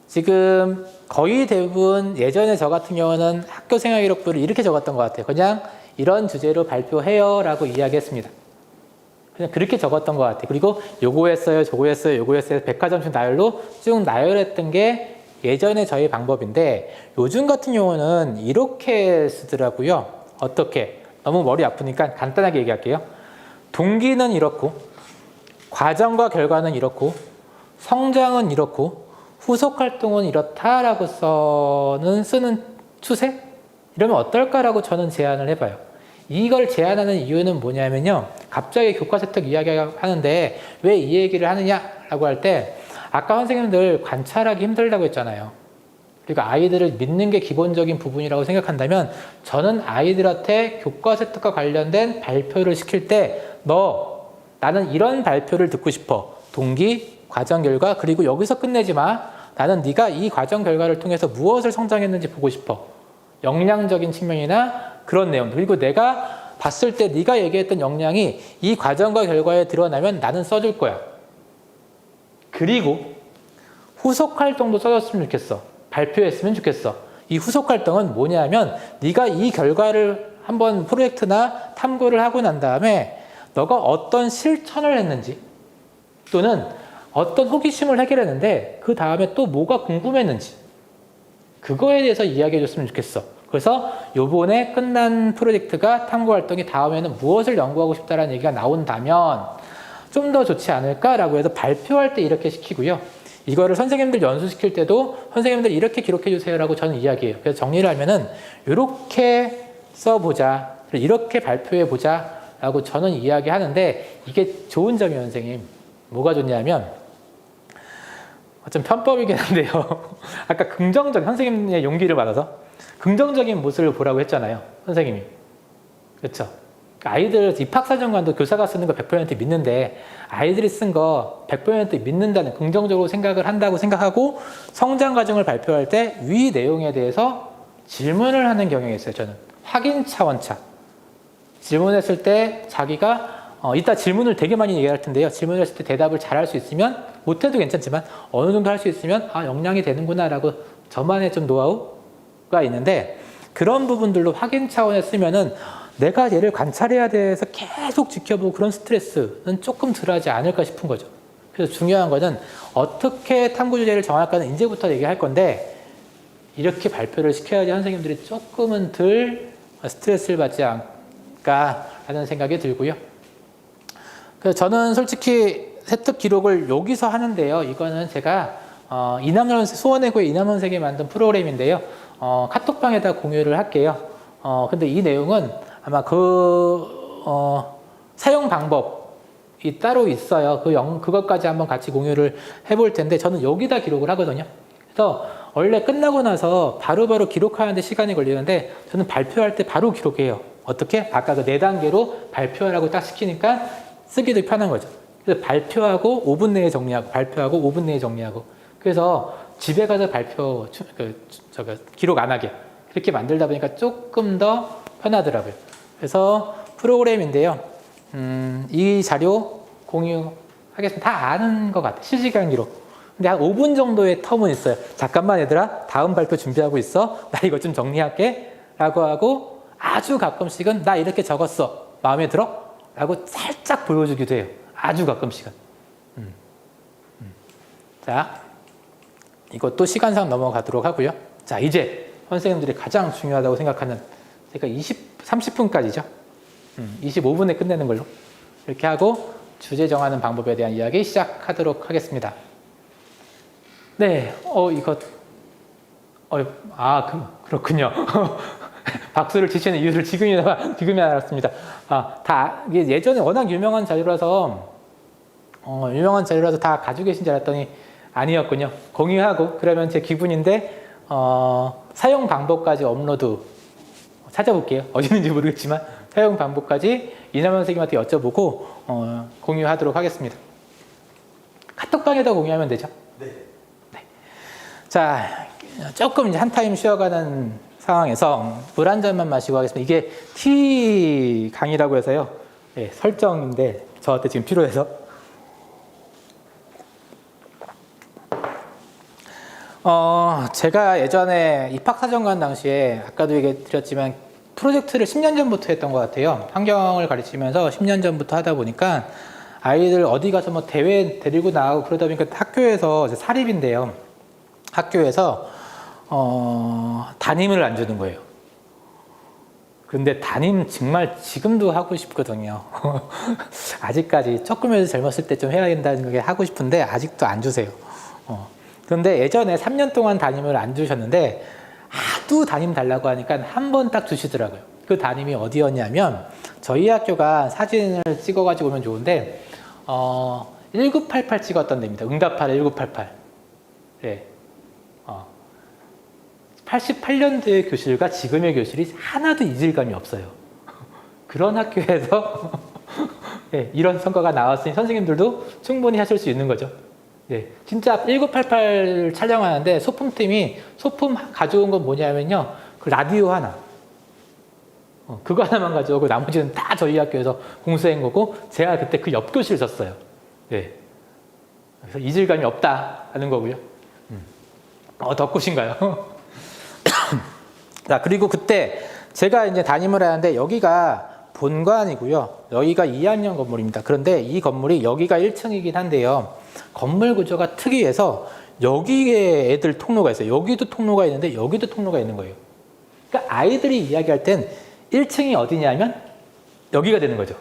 지금 거의 대부분 예전에 저 같은 경우는 학교생활 기록부를 이렇게 적었던 것 같아요. 그냥 이런 주제로 발표해요 라고 이야기했습니다. 그냥 그렇게 적었던 것 같아요. 그리고 요거 했어요, 저거 했어요, 요거 했어요. 백화점식 나열로 쭉 나열했던 게 예전에 저희 방법인데 요즘 같은 경우는 이렇게 쓰더라고요. 어떻게? 너무 머리 아프니까 간단하게 얘기할게요. 동기는 이렇고 과정과 결과는 이렇고 성장은 이렇고 후속 활동은 이렇다라고 쓰는 추세? 이러면 어떨까라고 저는 제안을 해봐요. 이걸 제안하는 이유는 뭐냐면요. 갑자기 교과 세특 이야기하는데 왜 이 얘기를 하느냐라고 할 때 아까 선생님들 관찰하기 힘들다고 했잖아요. 그러니까 아이들을 믿는 게 기본적인 부분이라고 생각한다면 저는 아이들한테 교과 세특과 관련된 발표를 시킬 때 나는 이런 발표를 듣고 싶어. 동기, 과정 결과 그리고 여기서 끝내지 마. 나는 네가 이 과정 결과를 통해서 무엇을 성장했는지 보고 싶어. 역량적인 측면이나 그런 내용. 그리고 내가 봤을 때 네가 얘기했던 역량이 이 과정과 결과에 드러나면 나는 써줄 거야. 그리고 후속 활동도 써줬으면 좋겠어. 발표했으면 좋겠어. 이 후속 활동은 뭐냐면 네가 이 결과를 한번 프로젝트나 탐구를 하고 난 다음에 너가 어떤 실천을 했는지 또는 어떤 호기심을 해결했는데 그 다음에 또 뭐가 궁금했는지 그거에 대해서 이야기해 줬으면 좋겠어. 그래서 요번에 끝난 프로젝트가 탐구 활동이 다음에는 무엇을 연구하고 싶다라는 얘기가 나온다면 좀 더 좋지 않을까라고 해서 발표할 때 이렇게 시키고요. 이거를 선생님들 연수시킬 때도 선생님들 이렇게 기록해 주세요라고 저는 이야기해요. 그래서 정리를 하면은 이렇게 써보자, 이렇게 발표해 보자라고 저는 이야기하는데 이게 좋은 점이에요, 선생님. 뭐가 좋냐면 좀 편법이긴 한데요. 아까 긍정적 선생님의 용기를 받아서 긍정적인 모습을 보라고 했잖아요, 선생님이. 그렇죠? 아이들 입학사정관도 교사가 쓰는 거 100% 믿는데 아이들이 쓴 거 100% 믿는다는 긍정적으로 생각을 한다고 생각하고 성장 과정을 발표할 때 위 내용에 대해서 질문을 하는 경향이 있어요. 저는 확인 차원차. 질문했을 때 자기가 이따 질문을 되게 많이 얘기할 텐데요. 질문을 했을 때 대답을 잘할 수 있으면 못해도 괜찮지만 어느 정도 할 수 있으면 역량이 되는구나 라고 저만의 좀 노하우가 있는데 그런 부분들로 확인 차원에 쓰면은 내가 얘를 관찰해야 돼서 계속 지켜보고 그런 스트레스는 조금 덜하지 않을까 싶은 거죠. 그래서 중요한 거는 어떻게 탐구 주제를 정할까는 이제부터 얘기할 건데 이렇게 발표를 시켜야지 선생님들이 조금은 덜 스트레스를 받지 않을까라는 생각이 들고요. 그래서 저는 솔직히 세특 기록을 여기서 하는데요. 이거는 제가 수원의 고의 이남선생이 만든 프로그램인데요. 카톡방에다 공유를 할게요. 근데 이 내용은 아마 사용 방법이 따로 있어요. 그것까지 한번 같이 공유를 해볼 텐데 저는 여기다 기록을 하거든요. 그래서 원래 끝나고 나서 바로바로 기록하는데 시간이 걸리는데 저는 발표할 때 바로 기록해요. 어떻게? 아까 그 4단계로 발표하라고 딱 시키니까 쓰기도 편한 거죠. 그래서 발표하고 5분 내에 정리하고 발표하고 5분 내에 정리하고 그래서 집에 가서 기록 안 하게 그렇게 만들다 보니까 조금 더 편하더라고요. 그래서 프로그램인데요. 이 자료 공유하겠습니다. 다 아는 것 같아요. 실시간 기록. 근데 한 5분 정도의 텀은 있어요. 잠깐만 얘들아 다음 발표 준비하고 있어. 나 이거 좀 정리할게 라고 하고 아주 가끔씩은 나 이렇게 적었어. 마음에 들어? 라고 살짝 보여주기도 해요. 아주 가끔씩은. 자, 이것도 시간상 넘어가도록 하고요. 자, 이제 선생님들이 가장 중요하다고 생각하는 제가 30분까지죠. 25분에 끝내는 걸로 이렇게 하고 주제 정하는 방법에 대한 이야기 시작하도록 하겠습니다. 네, 그렇군요. 박수를 치시는 이유를 지금이 알았습니다. 이게 예전에 워낙 유명한 자료라서 다 가지고 계신 줄 알았더니 아니었군요. 공유하고 그러면 제 기분인데 사용 방법까지 업로드 찾아볼게요. 어디 있는지 모르겠지만 사용 방법까지 이남현 선생님한테 여쭤보고 공유하도록 하겠습니다. 카톡방에다 공유하면 되죠? 네. 자, 조금 이제 한 타임 쉬어가는 상황에서 물 한 잔만 마시고 하겠습니다. 이게 T 강의라고 해서요. 네, 설정인데 저한테 지금 필요해서. 제가 예전에 입학사정관 당시에 아까도 얘기 드렸지만 프로젝트를 10년 전부터 했던 것 같아요. 환경을 가르치면서 10년 전부터 하다 보니까 아이들 어디 가서 뭐 대회 데리고 나가고 그러다 보니까 학교에서 사립인데요. 학교에서 담임을 안 주는 거예요. 근데 담임 정말 지금도 하고 싶거든요. 아직까지 조금이라도 젊었을 때 좀 해야 된다는 게 하고 싶은데 아직도 안 주세요. 그런데 예전에 3년 동안 담임을 안 주셨는데 하도 담임 달라고 하니까 한 번 딱 주시더라고요. 그 담임이 어디였냐면 저희 학교가 사진을 찍어가지고 오면 좋은데 1988 찍었던 데입니다. 응답하라 1988. 네. 88년도의 교실과 지금의 교실이 하나도 이질감이 없어요. 그런 학교에서 네, 이런 성과가 나왔으니 선생님들도 충분히 하실 수 있는 거죠. 네, 진짜 1988 촬영하는데 소품 가져온 건 뭐냐면요. 그 라디오 하나. 그거 하나만 가져오고 나머지는 다 저희 학교에서 공수한 거고 제가 그때 그 옆 교실 썼어요. 네. 그래서 이질감이 없다 하는 거고요. 덕굿인가요? 자, 그리고 그때 제가 이제 담임을 하는데 여기가 본관이고요. 여기가 2학년 건물입니다. 그런데 이 건물이 여기가 1층이긴 한데요. 건물 구조가 특이해서 여기에 애들 통로가 있어요. 여기도 통로가 있는데 여기도 통로가 있는 거예요. 그러니까 아이들이 이야기할 땐 1층이 어디냐면 여기가 되는 거죠.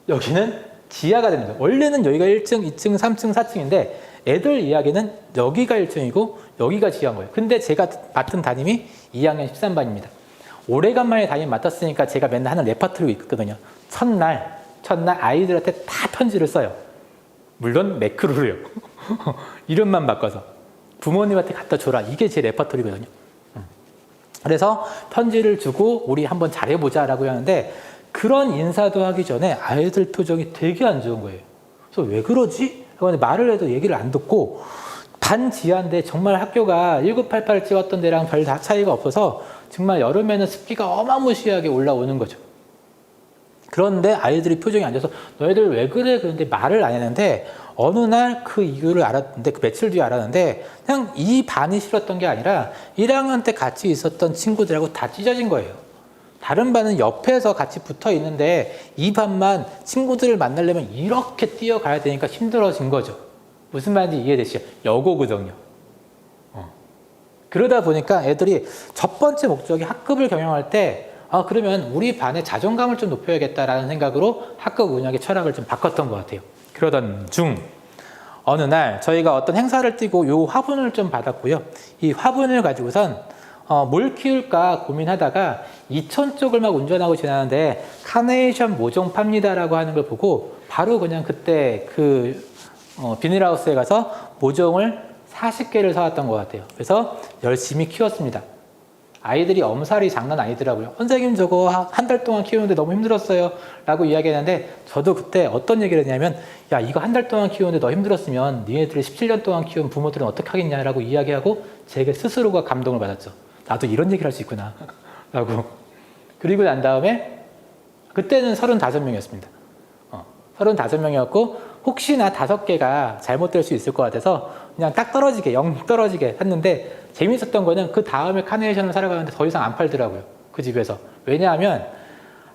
여기는 지하가 되는 거죠. 원래는 여기가 1층, 2층, 3층, 4층인데 애들 이야기는 여기가 1층이고 여기가 지하인 거예요. 근데 제가 맡은 담임이 2학년 13반입니다. 오래간만에 담임 맡았으니까 제가 맨날 하는 레퍼토리가 있거든요. 첫날 아이들한테 다 편지를 써요. 물론 매크로로요. 이름만 바꿔서 부모님한테 갖다 줘라. 이게 제 레퍼토리거든요. 그래서 편지를 주고 우리 한번 잘해보자 라고 하는데 그런 인사도 하기 전에 아이들 표정이 되게 안 좋은 거예요. 그래서 왜 그러지? 말을 해도 얘기를 안 듣고 반지하인데 정말 학교가 1988 찍었던 데랑 별 차이가 없어서 정말 여름에는 습기가 어마무시하게 올라오는 거죠. 그런데 아이들이 표정이 안 좋아서 너희들 왜 그래? 그런데 말을 안 했는데 어느 날 그 이유를 알았는데 그 며칠 뒤에 알았는데 그냥 이 반이 싫었던 게 아니라 1학년 때 같이 있었던 친구들하고 다 찢어진 거예요. 다른 반은 옆에서 같이 붙어 있는데 이 반만 친구들을 만나려면 이렇게 뛰어가야 되니까 힘들어진 거죠. 무슨 말인지 이해되시죠? 여고고정요. 그러다 보니까 애들이 첫 번째 목적이 학급을 경영할 때 그러면 우리 반의 자존감을 좀 높여야겠다라는 생각으로 학급 운영의 철학을 좀 바꿨던 것 같아요. 그러던 중 어느 날 저희가 어떤 행사를 띄고 요 화분을 좀 받았고요. 이 화분을 가지고선 뭘 키울까 고민하다가 이천 쪽을 막 운전하고 지나는데 카네이션 모종 팝니다라고 하는 걸 보고 바로 그냥 그때 그 비닐하우스에 가서 모종을 40개를 사왔던 것 같아요. 그래서 열심히 키웠습니다. 아이들이 엄살이 장난 아니더라고요. 선생님 저거 한 달 동안 키우는데 너무 힘들었어요 라고 이야기했는데 저도 그때 어떤 얘기를 했냐면 야 이거 한 달 동안 키우는데 너 힘들었으면 니네들이 17년 동안 키운 부모들은 어떻게 하겠냐라고 이야기하고 제게 스스로가 감동을 받았죠. 나도 이런 얘기를 할 수 있구나 라고. 그리고 난 다음에 그때는 35명이었습니다. 35명이었고 혹시나 5개가 잘못될 수 있을 것 같아서 그냥 딱 떨어지게 0 떨어지게 샀는데 재밌었던 거는 그 다음에 카네이션을 사러 가는데 더 이상 안 팔더라고요. 그 집에서. 왜냐하면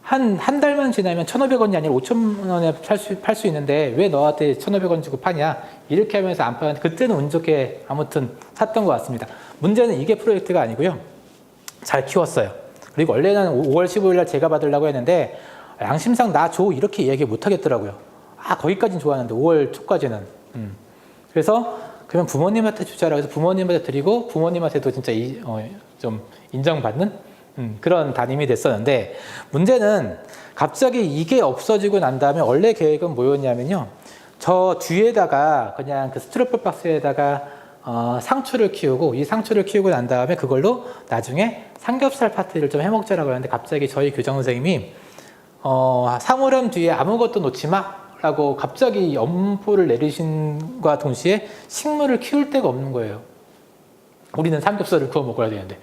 한 달만 지나면 1,500원이 아니라 5,000원에 팔 수 있는데 왜 너한테 1,500원 주고 파냐 이렇게 하면서 안 파는데 그때는 운 좋게 아무튼 샀던 것 같습니다. 문제는 이게 프로젝트가 아니고요. 잘 키웠어요. 그리고 원래는 5월 15일 날 제가 받으려고 했는데 양심상 나 줘 이렇게 얘기 못 하겠더라고요. 거기까지는 좋았는데 5월 초까지는. 그래서 그러면 부모님한테 주자라고 해서 부모님한테 드리고 부모님한테도 진짜 좀 인정받는 그런 담임이 됐었는데 문제는 갑자기 이게 없어지고 난 다음에 원래 계획은 뭐였냐면요. 저 뒤에다가 그냥 그 스티로폼 박스에다가 상추를 키우고 이 상추를 키우고 난 다음에 그걸로 나중에 삼겹살 파티를 좀 해먹자라고 하는데 갑자기 저희 교장 선생님이 사물함 뒤에 아무것도 놓지 마 라고 갑자기 엄포를 내리신과 동시에 식물을 키울 데가 없는 거예요. 우리는 삼겹살을 구워 먹어야 되는데.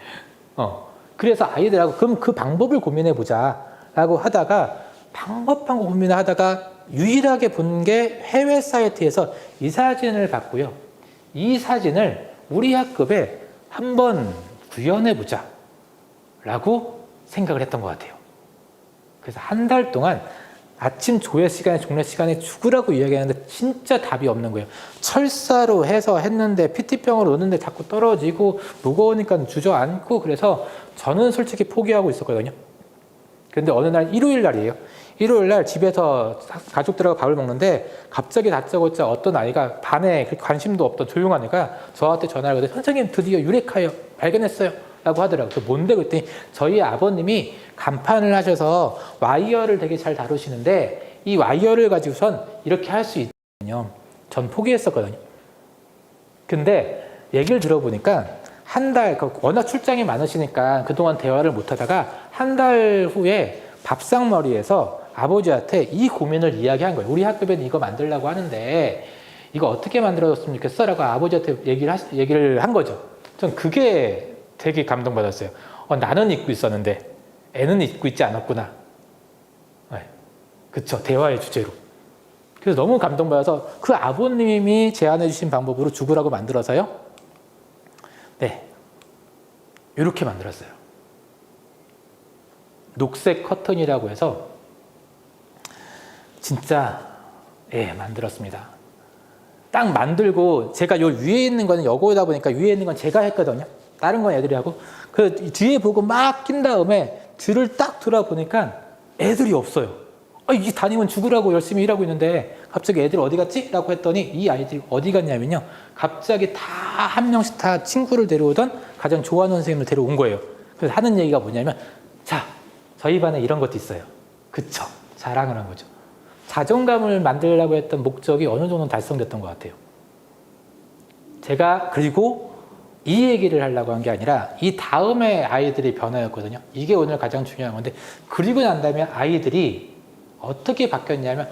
그래서 아이들하고 그럼 그 방법을 고민해 보자 라고 하다가 방법 고민을 하다가 유일하게 본 게 해외 사이트에서 이 사진을 봤고요. 이 사진을 우리 학급에 한번 구현해 보자 라고 생각을 했던 것 같아요. 그래서 한 달 동안 아침 조회 시간에 종례 시간에 죽으라고 이야기하는데 진짜 답이 없는 거예요. 철사로 해서 했는데 PT병으로 넣는데 자꾸 떨어지고 무거우니까 주저앉고 그래서 저는 솔직히 포기하고 있었거든요. 근데 어느 날 일요일 날이에요. 일요일 날 집에서 가족들하고 밥을 먹는데 갑자기 다짜고짜 어떤 아이가 반에 관심도 없던 조용한 애가 저한테 전화를 걸어서 선생님 드디어 유레카요 발견했어요 라고 하더라고요. 뭔데 그랬더니 저희 아버님이 간판을 하셔서 와이어를 되게 잘 다루시는데 이 와이어를 가지고선 이렇게 할 수 있거든요. 전 포기했었거든요. 근데 얘기를 들어보니까 한 달, 워낙 출장이 많으시니까 그동안 대화를 못 하다가 한 달 후에 밥상머리에서 아버지한테 이 고민을 이야기한 거예요. 우리 학급에는 이거 만들려고 하는데 이거 어떻게 만들어줬으면 좋겠어? 라고 아버지한테 얘기를 한 거죠. 전 그게 되게 감동받았어요. 나는 잊고 있었는데 애는 잊고 있지 않았구나. 네. 그쵸. 대화의 주제로. 그래서 너무 감동받아서 그 아버님이 제안해 주신 방법으로 죽으라고 만들어서요. 네. 이렇게 만들었어요. 녹색 커튼이라고 해서 진짜 만들었습니다. 딱 만들고 제가 요 위에 있는 거는 여고다 보니까 위에 있는 건 제가 했거든요. 다른 건 애들이 하고 그 뒤에 보고 막 낀 다음에 뒤를 딱 돌아보니까 애들이 없어요. 이 담임은 죽으라고 열심히 일하고 있는데 갑자기 애들 어디 갔지? 라고 했더니 이 아이들이 어디 갔냐면요. 갑자기 다 한 명씩 다 친구를 데려오던 가장 좋아하는 선생님을 데려온 거예요. 그래서 하는 얘기가 뭐냐면 자, 저희 반에 이런 것도 있어요. 그쵸? 자랑을 한 거죠. 자존감을 만들려고 했던 목적이 어느 정도는 달성됐던 것 같아요. 제가 그리고 이 얘기를 하려고 한 게 아니라 이 다음에 아이들이 변화였거든요. 이게 오늘 가장 중요한 건데 그리고 난 다음에 아이들이 어떻게 바뀌었냐면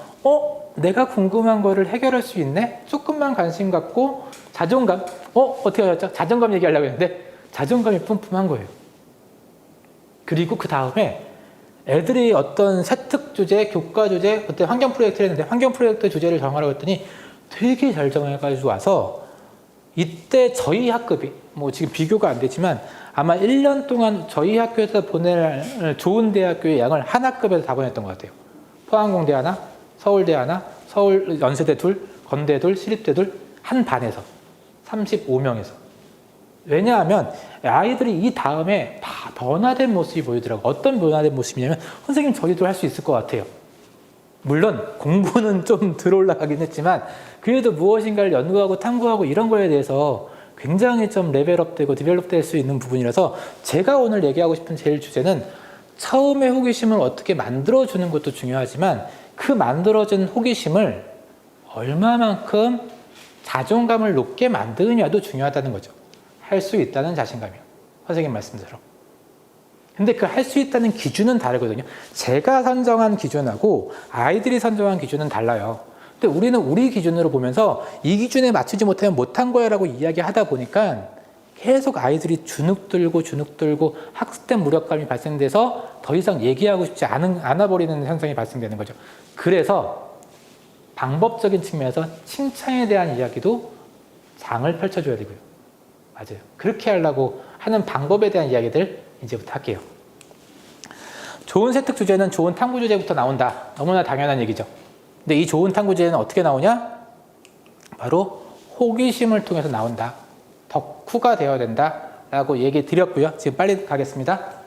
내가 궁금한 거를 해결할 수 있네? 조금만 관심 갖고 자존감 어떻게 하셨죠? 자존감 얘기하려고 했는데 자존감이 뿜뿜한 거예요. 그리고 그 다음에 애들이 어떤 세특 주제, 교과 주제, 그때 환경 프로젝트를 했는데 환경 프로젝트 주제를 정하라고 했더니 되게 잘 정해가지고 와서 이때 저희 학급이 뭐 지금 비교가 안 되지만 아마 1년 동안 저희 학교에서 보낼 좋은 대학교의 양을 한 학급에서 다 보냈던 것 같아요. 포항공대 하나, 서울대 하나, 서울 연세대 둘, 건대 둘, 시립대 둘, 한 반에서 35명에서. 왜냐하면 아이들이 이 다음에 다 변화된 모습이 보이더라고요. 어떤 변화된 모습이냐면 선생님 저희도 할 수 있을 것 같아요. 물론 공부는 좀 덜 올라가긴 했지만 그래도 무엇인가를 연구하고 탐구하고 이런 거에 대해서 굉장히 좀 레벨업되고 디벨롭될 수 있는 부분이라서 제가 오늘 얘기하고 싶은 제일 주제는 처음에 호기심을 어떻게 만들어주는 것도 중요하지만 그 만들어진 호기심을 얼마만큼 자존감을 높게 만드느냐도 중요하다는 거죠. 할 수 있다는 자신감이요. 선생님 말씀대로. 근데 그 할 수 있다는 기준은 다르거든요. 제가 선정한 기준하고 아이들이 선정한 기준은 달라요. 근데 우리는 우리 기준으로 보면서 이 기준에 맞추지 못하면 못한 거야 라고 이야기하다 보니까 계속 아이들이 주눅들고 학습된 무력감이 발생돼서 더 이상 얘기하고 싶지 않아버리는 현상이 발생되는 거죠. 그래서 방법적인 측면에서 칭찬에 대한 이야기도 장을 펼쳐줘야 되고요. 맞아요. 그렇게 하려고 하는 방법에 대한 이야기들 이제부터 할게요. 좋은 세특 주제는 좋은 탐구 주제부터 나온다. 너무나 당연한 얘기죠. 근데 이 좋은 탐구 주제는 어떻게 나오냐? 바로 호기심을 통해서 나온다. 덕후가 되어야 된다. 라고 얘기 드렸고요. 지금 빨리 가겠습니다.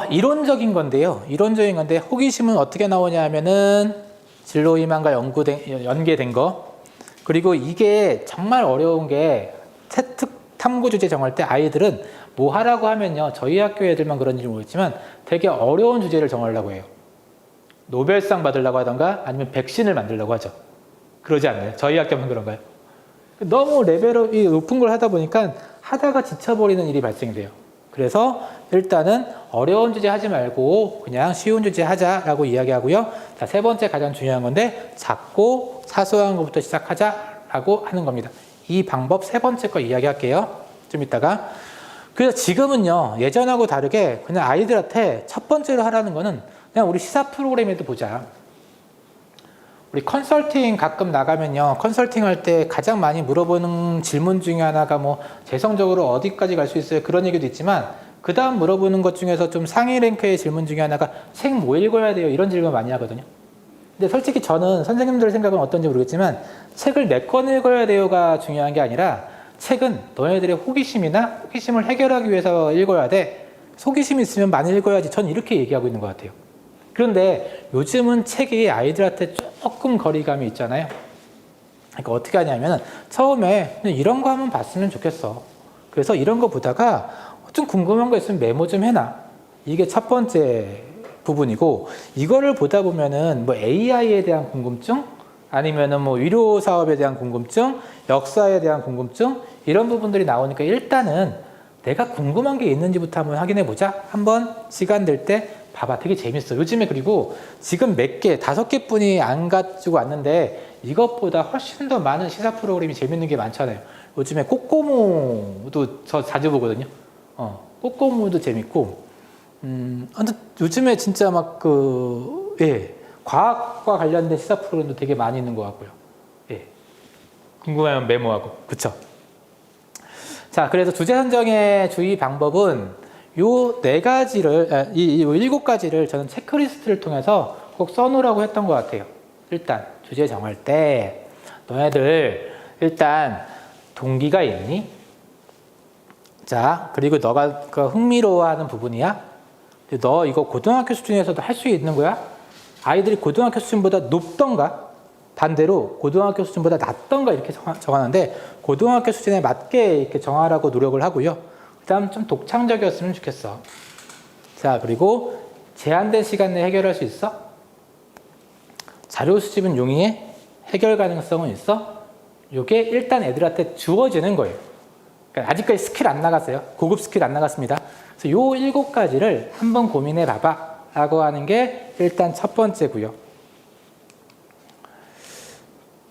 이론적인 건데요. 이론적인 건데 호기심은 어떻게 나오냐 하면은 진로 희망과 연계된 거. 그리고 이게 정말 어려운 게 세특 탐구 주제 정할 때 아이들은 뭐 하라고 하면요. 저희 학교 애들만 그런지 모르겠지만 되게 어려운 주제를 정하려고 해요. 노벨상 받으려고 하던가 아니면 백신을 만들려고 하죠. 그러지 않나요? 저희 학교만 그런가요? 너무 레벨업이 높은 걸 하다 보니까 하다가 지쳐버리는 일이 발생돼요. 그래서 일단은 어려운 주제 하지 말고 그냥 쉬운 주제 하자라고 이야기하고요. 자, 세 번째 가장 중요한 건데 작고 사소한 것부터 시작하자라고 하는 겁니다. 이 방법 세 번째 거 이야기할게요. 좀 이따가. 그래서 지금은요. 예전하고 다르게 그냥 아이들한테 첫 번째로 하라는 거는 그냥 우리 시사 프로그램에도 보자. 우리 컨설팅 가끔 나가면요. 컨설팅 할 때 가장 많이 물어보는 질문 중에 하나가 뭐 재성적으로 어디까지 갈 수 있어요? 그런 얘기도 있지만 그 다음 물어보는 것 중에서 좀 상위 랭크의 질문 중에 하나가 책 뭐 읽어야 돼요? 이런 질문 많이 하거든요. 근데 솔직히 저는 선생님들 생각은 어떤지 모르겠지만 책을 몇 권 읽어야 돼요가 중요한 게 아니라 책은 너희들의 호기심을 해결하기 위해서 읽어야 돼. 호기심이 있으면 많이 읽어야지. 전 이렇게 얘기하고 있는 것 같아요. 그런데 요즘은 책이 아이들한테 조금 거리감이 있잖아요. 그러니까 어떻게 하냐면 처음에 이런 거 한번 봤으면 좋겠어. 그래서 이런 거 보다가 좀 궁금한 거 있으면 메모 좀 해놔. 이게 첫 번째 부분이고 이거를 보다 보면은 뭐 AI에 대한 궁금증 아니면은 뭐 의료 사업에 대한 궁금증, 역사에 대한 궁금증 이런 부분들이 나오니까 일단은 내가 궁금한 게 있는지부터 한번 확인해 보자. 한번 시간 될 때 봐봐. 되게 재밌어. 요즘에 그리고 지금 몇 개, 5개뿐이 안 가지고 왔는데 이것보다 훨씬 더 많은 시사 프로그램이 재밌는 게 많잖아요. 요즘에 꼬꼬무도 저 자주 보거든요. 꼬꼬무도 재밌고 아무튼 요즘에 진짜 막 과학과 관련된 시사 프로그램도 되게 많이 있는 것 같고요. 예. 궁금하면 메모하고. 그쵸? 자, 그래서 주제 선정의 주의 방법은 요 4가지를, 이 7가지를 저는 체크리스트를 통해서 꼭 써놓으라고 했던 것 같아요. 일단, 주제 정할 때, 너네들, 일단, 동기가 있니? 자, 그리고 너가 흥미로워하는 부분이야? 너 이거 고등학교 수준에서도 할 수 있는 거야? 아이들이 고등학교 수준보다 높던가? 반대로 고등학교 수준보다 낮던가 이렇게 정하는데 고등학교 수준에 맞게 이렇게 정하라고 노력을 하고요. 그 다음 좀 독창적이었으면 좋겠어. 자, 그리고 제한된 시간 내에 해결할 수 있어? 자료 수집은 용이해? 해결 가능성은 있어? 이게 일단 애들한테 주어지는 거예요. 그러니까 아직까지 스킬 안 나갔어요. 고급 스킬 안 나갔습니다. 그래서 요 7가지를 한번 고민해 봐봐 라고 하는 게 일단 첫 번째고요.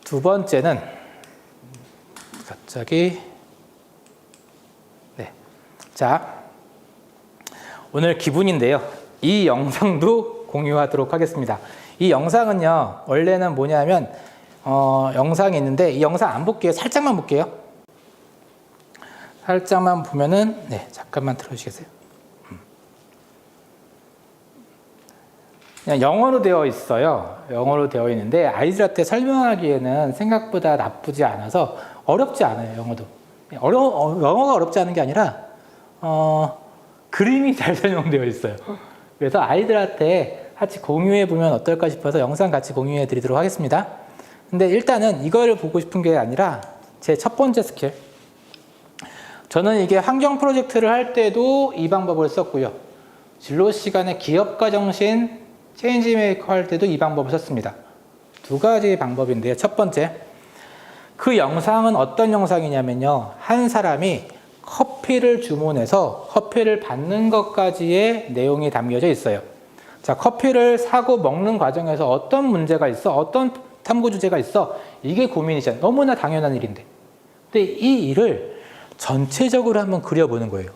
두 번째는 갑자기 자 오늘 기분인데요. 이 영상도 공유하도록 하겠습니다. 이 영상은요, 원래는 뭐냐면, 영상이 있는데, 이 영상 안 볼게요. 살짝만 볼게요. 살짝만 보면은, 네, 잠깐만 들어주시겠어요? 그냥 영어로 되어 있어요. 영어로 되어 있는데, 아이들한테 설명하기에는 생각보다 나쁘지 않아서 어렵지 않아요, 영어도. 영어가 어렵지 않은 게 아니라, 그림이 잘 설명되어 있어요. 그래서 아이들한테 같이 공유해 보면 어떨까 싶어서 영상 같이 공유해 드리도록 하겠습니다. 근데 일단은 이걸 보고 싶은 게 아니라 제 첫 번째 스킬. 저는 이게 환경 프로젝트를 할 때도 이 방법을 썼고요. 진로 시간에 기업가 정신 체인지 메이커 할 때도 이 방법을 썼습니다. 두 가지 방법인데요. 첫 번째, 그 영상은 어떤 영상이냐면요. 한 사람이 커피를 주문해서 커피를 받는 것까지의 내용이 담겨져 있어요. 자, 커피를 사고 먹는 과정에서 어떤 문제가 있어? 어떤 탐구 주제가 있어? 이게 고민이잖아요. 너무나 당연한 일인데. 근데 이 일을 전체적으로 한번 그려보는 거예요.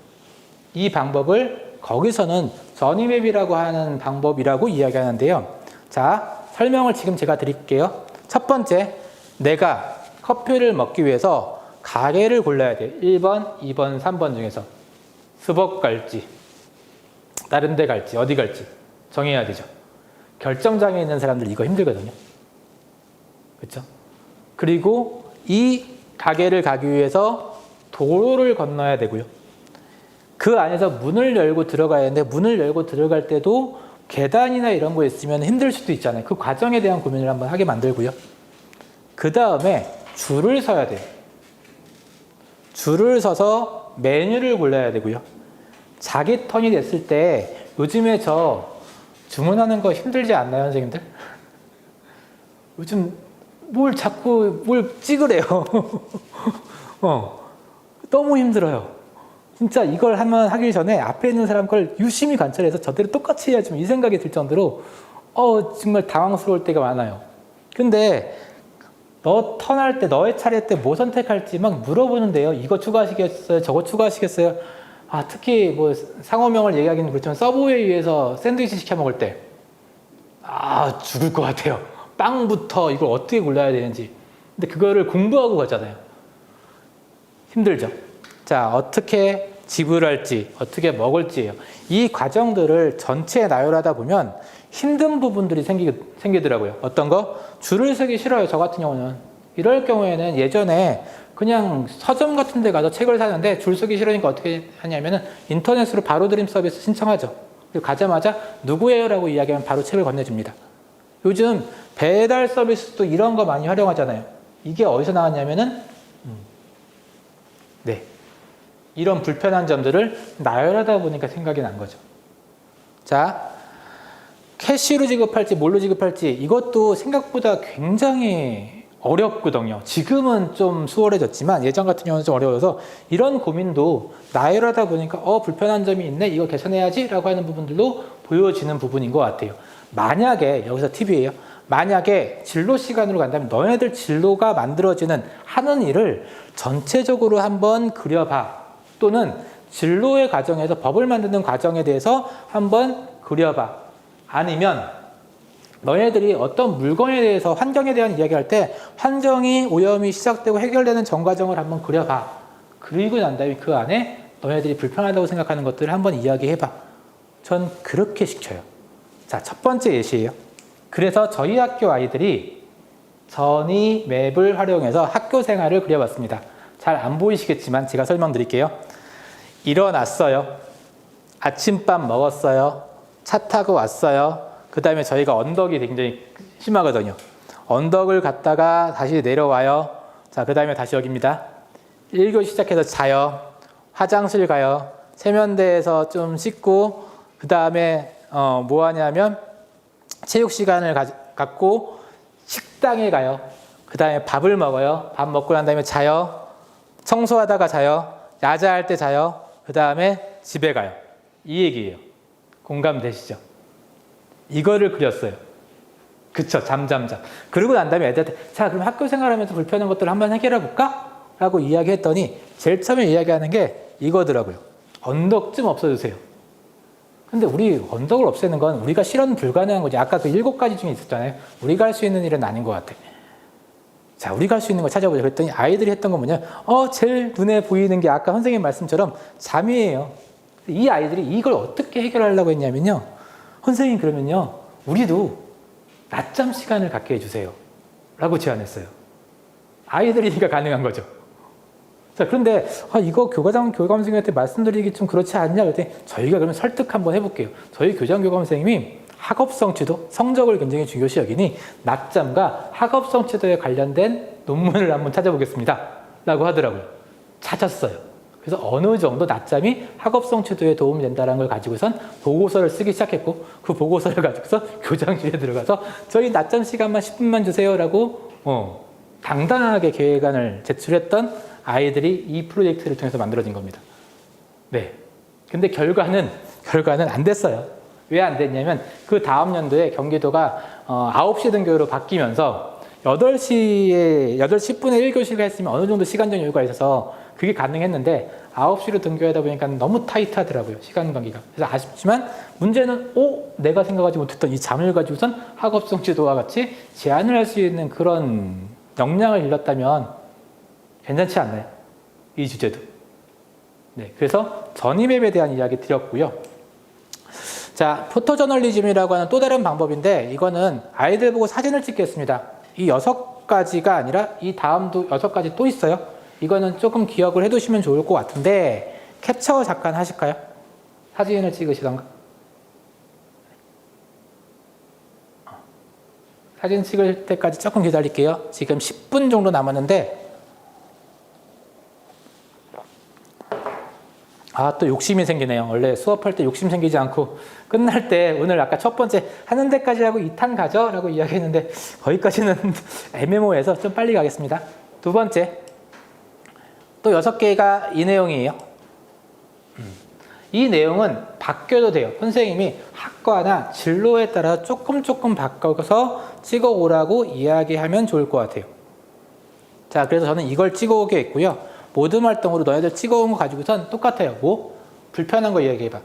이 방법을 거기서는 저니맵이라고 하는 방법이라고 이야기하는데요. 자, 설명을 지금 제가 드릴게요. 첫 번째, 내가 커피를 먹기 위해서 가게를 골라야 돼. 1번, 2번, 3번 중에서 스벅 갈지, 다른 데 갈지, 어디 갈지 정해야 되죠. 결정장애 있는 사람들 이거 힘들거든요. 그렇죠? 그리고 이 가게를 가기 위해서 도로를 건너야 되고요. 그 안에서 문을 열고 들어가야 되는데 문을 열고 들어갈 때도 계단이나 이런 거 있으면 힘들 수도 있잖아요. 그 과정에 대한 고민을 한번 하게 만들고요. 그 다음에 줄을 서야 돼요. 줄을 서서 메뉴를 골라야 되고요. 자기 턴이 됐을 때 요즘에 저 주문하는 거 힘들지 않나요, 선생님들? 요즘 자꾸 뭘 찍으래요. 너무 힘들어요. 진짜 이걸 하기 전에 앞에 있는 사람 걸 유심히 관찰해서 저대로 똑같이 해야지 이 생각이 들 정도로 정말 당황스러울 때가 많아요. 근데 너 턴할 때, 너의 차례 때 뭐 선택할지 막 물어보는데요. 이거 추가하시겠어요? 저거 추가하시겠어요? 특히 뭐 상호명을 얘기하기는 그렇지만 서브웨이에서 샌드위치 시켜 먹을 때 죽을 것 같아요. 빵부터 이걸 어떻게 골라야 되는지. 근데 그거를 공부하고 가잖아요. 힘들죠. 자, 어떻게 지불할지, 어떻게 먹을지예요. 이 과정들을 전체에 나열하다 보면 힘든 부분들이 생기더라고요. 어떤 거? 줄을 서기 싫어요. 저 같은 경우는. 이럴 경우에는 예전에 그냥 서점 같은 데 가서 책을 사는데 줄 서기 싫으니까 어떻게 하냐면은 인터넷으로 바로 드림 서비스 신청하죠. 그리고 가자마자 누구예요? 라고 이야기하면 바로 책을 건네줍니다. 요즘 배달 서비스도 이런 거 많이 활용하잖아요. 이게 어디서 나왔냐면은 네, 이런 불편한 점들을 나열하다 보니까 생각이 난 거죠. 자, 캐시로 지급할지 뭘로 지급할지 이것도 생각보다 굉장히 어렵거든요. 지금은 좀 수월해졌지만 예전 같은 경우는 좀 어려워서 이런 고민도 나열하다 보니까 불편한 점이 있네, 이거 개선해야지 라고 하는 부분들도 보여지는 부분인 것 같아요. 만약에 여기서 팁이에요. 만약에 진로 시간으로 간다면 너네들 진로가 만들어지는 하는 일을 전체적으로 한번 그려봐. 또는 진로의 과정에서 법을 만드는 과정에 대해서 한번 그려봐. 아니면 너희들이 어떤 물건에 대해서 환경에 대한 이야기할 때 환경이 오염이 시작되고 해결되는 전 과정을 한번 그려봐. 그리고 난 다음에 그 안에 너희들이 불편하다고 생각하는 것들을 한번 이야기해봐. 전 그렇게 시켜요. 자, 첫 번째 예시예요. 그래서 저희 학교 아이들이 전이 맵을 활용해서 학교 생활을 그려봤습니다. 잘 안 보이시겠지만 제가 설명드릴게요. 일어났어요. 아침밥 먹었어요. 차 타고 왔어요. 그 다음에 저희가 언덕이 굉장히 심하거든요. 언덕을 갔다가 다시 내려와요. 자, 그 다음에 다시 여기입니다. 1교시 시작해서 자요. 화장실 가요. 세면대에서 좀 씻고 그 다음에 뭐 하냐면 체육 시간을 갖고 식당에 가요. 그 다음에 밥을 먹어요. 밥 먹고 난 다음에 자요. 청소하다가 자요. 야자할 때 자요. 그 다음에 집에 가요. 이 얘기예요. 공감되시죠? 이거를 그렸어요. 그쵸? 잠잠잠. 그러고 난 다음에 애들한테 자, 그럼 학교 생활하면서 불편한 것들을 한번 해결해 볼까? 라고 이야기했더니 제일 처음에 이야기하는 게 이거더라고요. 언덕 좀 없어주세요. 근데 우리 언덕을 없애는 건 우리가 실현 불가능한 거지. 아까 그 7가지 중에 있었잖아요. 우리가 할 수 있는 일은 아닌 것 같아. 자, 우리가 할 수 있는 거 찾아보자. 그랬더니 아이들이 했던 건 뭐냐? 제일 눈에 보이는 게 아까 선생님 말씀처럼 잠이에요. 이 아이들이 이걸 어떻게 해결하려고 했냐면요. 선생님 그러면요. 우리도 낮잠 시간을 갖게 해주세요. 라고 제안했어요. 아이들이니까 가능한 거죠. 자, 그런데 이거 교감 선생님한테 말씀드리기 좀 그렇지 않냐? 그랬더니 저희가 그러면 설득 한번 해볼게요. 저희 교장 교감 선생님이 학업성 지도, 성적을 굉장히 중요시 여기니 낮잠과 학업성 지도에 관련된 논문을 한번 찾아보겠습니다. 라고 하더라고요. 찾았어요. 그래서 어느 정도 낮잠이 학업성 지도에 도움이 된다는 걸 가지고선 보고서를 쓰기 시작했고 그 보고서를 가지고서 교장실에 들어가서 저희 낮잠 시간만 10분만 주세요라고 당당하게 계획안을 제출했던 아이들이 이 프로젝트를 통해서 만들어진 겁니다. 네. 근데 결과는 안 됐어요. 왜 안 됐냐면 그 다음 연도에 경기도가 9시 등교로 바뀌면서 8시 10분에 1교시를 했으면 어느 정도 시간적 여유가 있어서 그게 가능했는데 9시로 등교하다 보니까 너무 타이트하더라고요. 시간 관계가. 그래서 아쉽지만 문제는 내가 생각하지 못했던 이 잠을 가지고선 학업성 지도와 같이 제한을 할 수 있는 그런 역량을 잃었다면 괜찮지 않나요? 이 주제도. 네, 그래서 전이맵에 대한 이야기 드렸고요. 자, 포토저널리즘이라고 하는 또 다른 방법인데 이거는 아이들 보고 사진을 찍겠습니다. 이 6가지가 아니라 이 다음도 6가지 또 있어요. 이거는 조금 기억을 해두시면 좋을 것 같은데 캡처 잠깐 하실까요? 사진을 찍으시던가. 사진 찍을 때까지 조금 기다릴게요. 지금 10분 정도 남았는데 또 욕심이 생기네요. 원래 수업할 때 욕심 생기지 않고 끝날 때 오늘 아까 첫 번째 하는 데까지 하고 2탄 가죠? 라고 이야기했는데 거기까지는 애매모호해서 좀 빨리 가겠습니다. 두 번째, 또 6개가 이 내용이에요. 이 내용은 바뀌어도 돼요. 선생님이 학과나 진로에 따라 조금 바꿔서 찍어오라고 이야기하면 좋을 것 같아요. 자, 그래서 저는 이걸 찍어오게 했고요. 모든 활동으로 너희들 찍어온 거 가지고선 똑같아요. 뭐? 불편한 거 얘기해봐.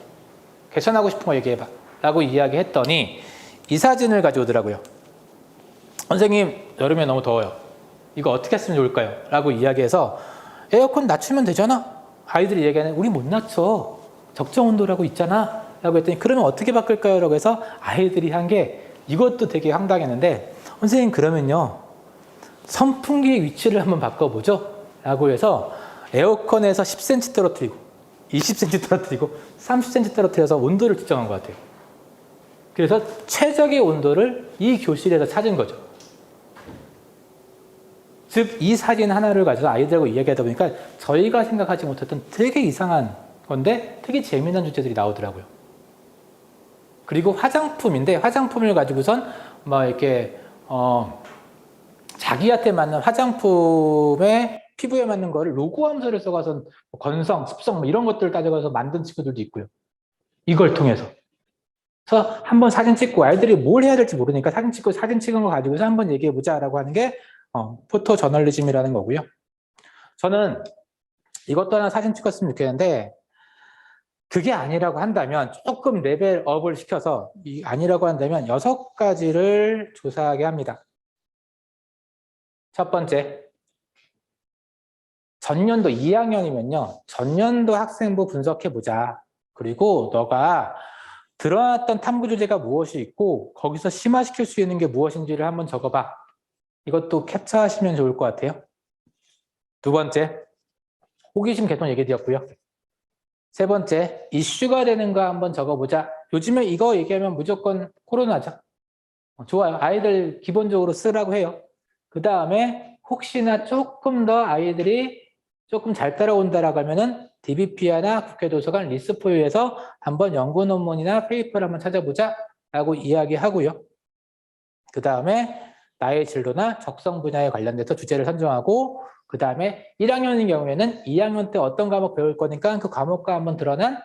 개선하고 싶은 거 얘기해봐. 라고 이야기했더니 이 사진을 가져오더라고요. 선생님, 여름에 너무 더워요. 이거 어떻게 했으면 좋을까요? 라고 이야기해서 에어컨 낮추면 되잖아. 아이들이 얘기하는 우리 못 낮춰. 적정 온도라고 있잖아. 라고 했더니 그러면 어떻게 바꿀까요? 라고 해서 아이들이 한 게 이것도 되게 황당했는데 선생님 그러면요. 선풍기의 위치를 한번 바꿔보죠. 라고 해서 에어컨에서 10cm 떨어뜨리고 20cm 떨어뜨리고 30cm 떨어뜨려서 온도를 측정한 것 같아요. 그래서 최적의 온도를 이 교실에서 찾은 거죠. 즉 이 사진 하나를 가지고 아이들하고 이야기하다 보니까 저희가 생각하지 못했던 되게 이상한 건데 되게 재미난 주제들이 나오더라고요. 그리고 화장품인데 화장품을 가지고선 막 이렇게 자기한테 맞는 화장품의 피부에 맞는 거를 로고 함수를 써가서 건성, 습성 이런 것들을 따져가서 만든 친구들도 있고요. 이걸 통해서. 그래서 한번 사진 찍고 아이들이 뭘 해야 될지 모르니까 사진 찍고 사진 찍은 거 가지고서 한번 얘기해보자라고 하는 게 포토 저널리즘이라는 거고요. 저는 이것도 하나 사진 찍었으면 좋겠는데 그게 아니라고 한다면 조금 레벨업을 시켜서 아니라고 한다면 6가지를 조사하게 합니다. 첫 번째, 전년도 2학년이면요. 전년도 학생부 분석해보자. 그리고 너가 드러났던 탐구 주제가 무엇이 있고 거기서 심화시킬 수 있는 게 무엇인지를 한번 적어봐. 이것도 캡처하시면 좋을 것 같아요. 두 번째, 호기심 개선 얘기 드렸고요. 세 번째, 이슈가 되는 거 한번 적어보자. 요즘에 이거 얘기하면 무조건 코로나죠. 좋아요. 아이들 기본적으로 쓰라고 해요. 그 다음에 혹시나 조금 더 아이들이 조금 잘 따라온다라고 하면은 DBPR나 국회도서관 리스포유에서 한번 연구 논문이나 페이퍼를 한번 찾아보자 라고 이야기하고요. 그 다음에 나의 진로나 적성 분야에 관련돼서 주제를 선정하고 그 다음에 1학년인 경우에는 2학년 때 어떤 과목 배울 거니까 그 과목과 한번 드러난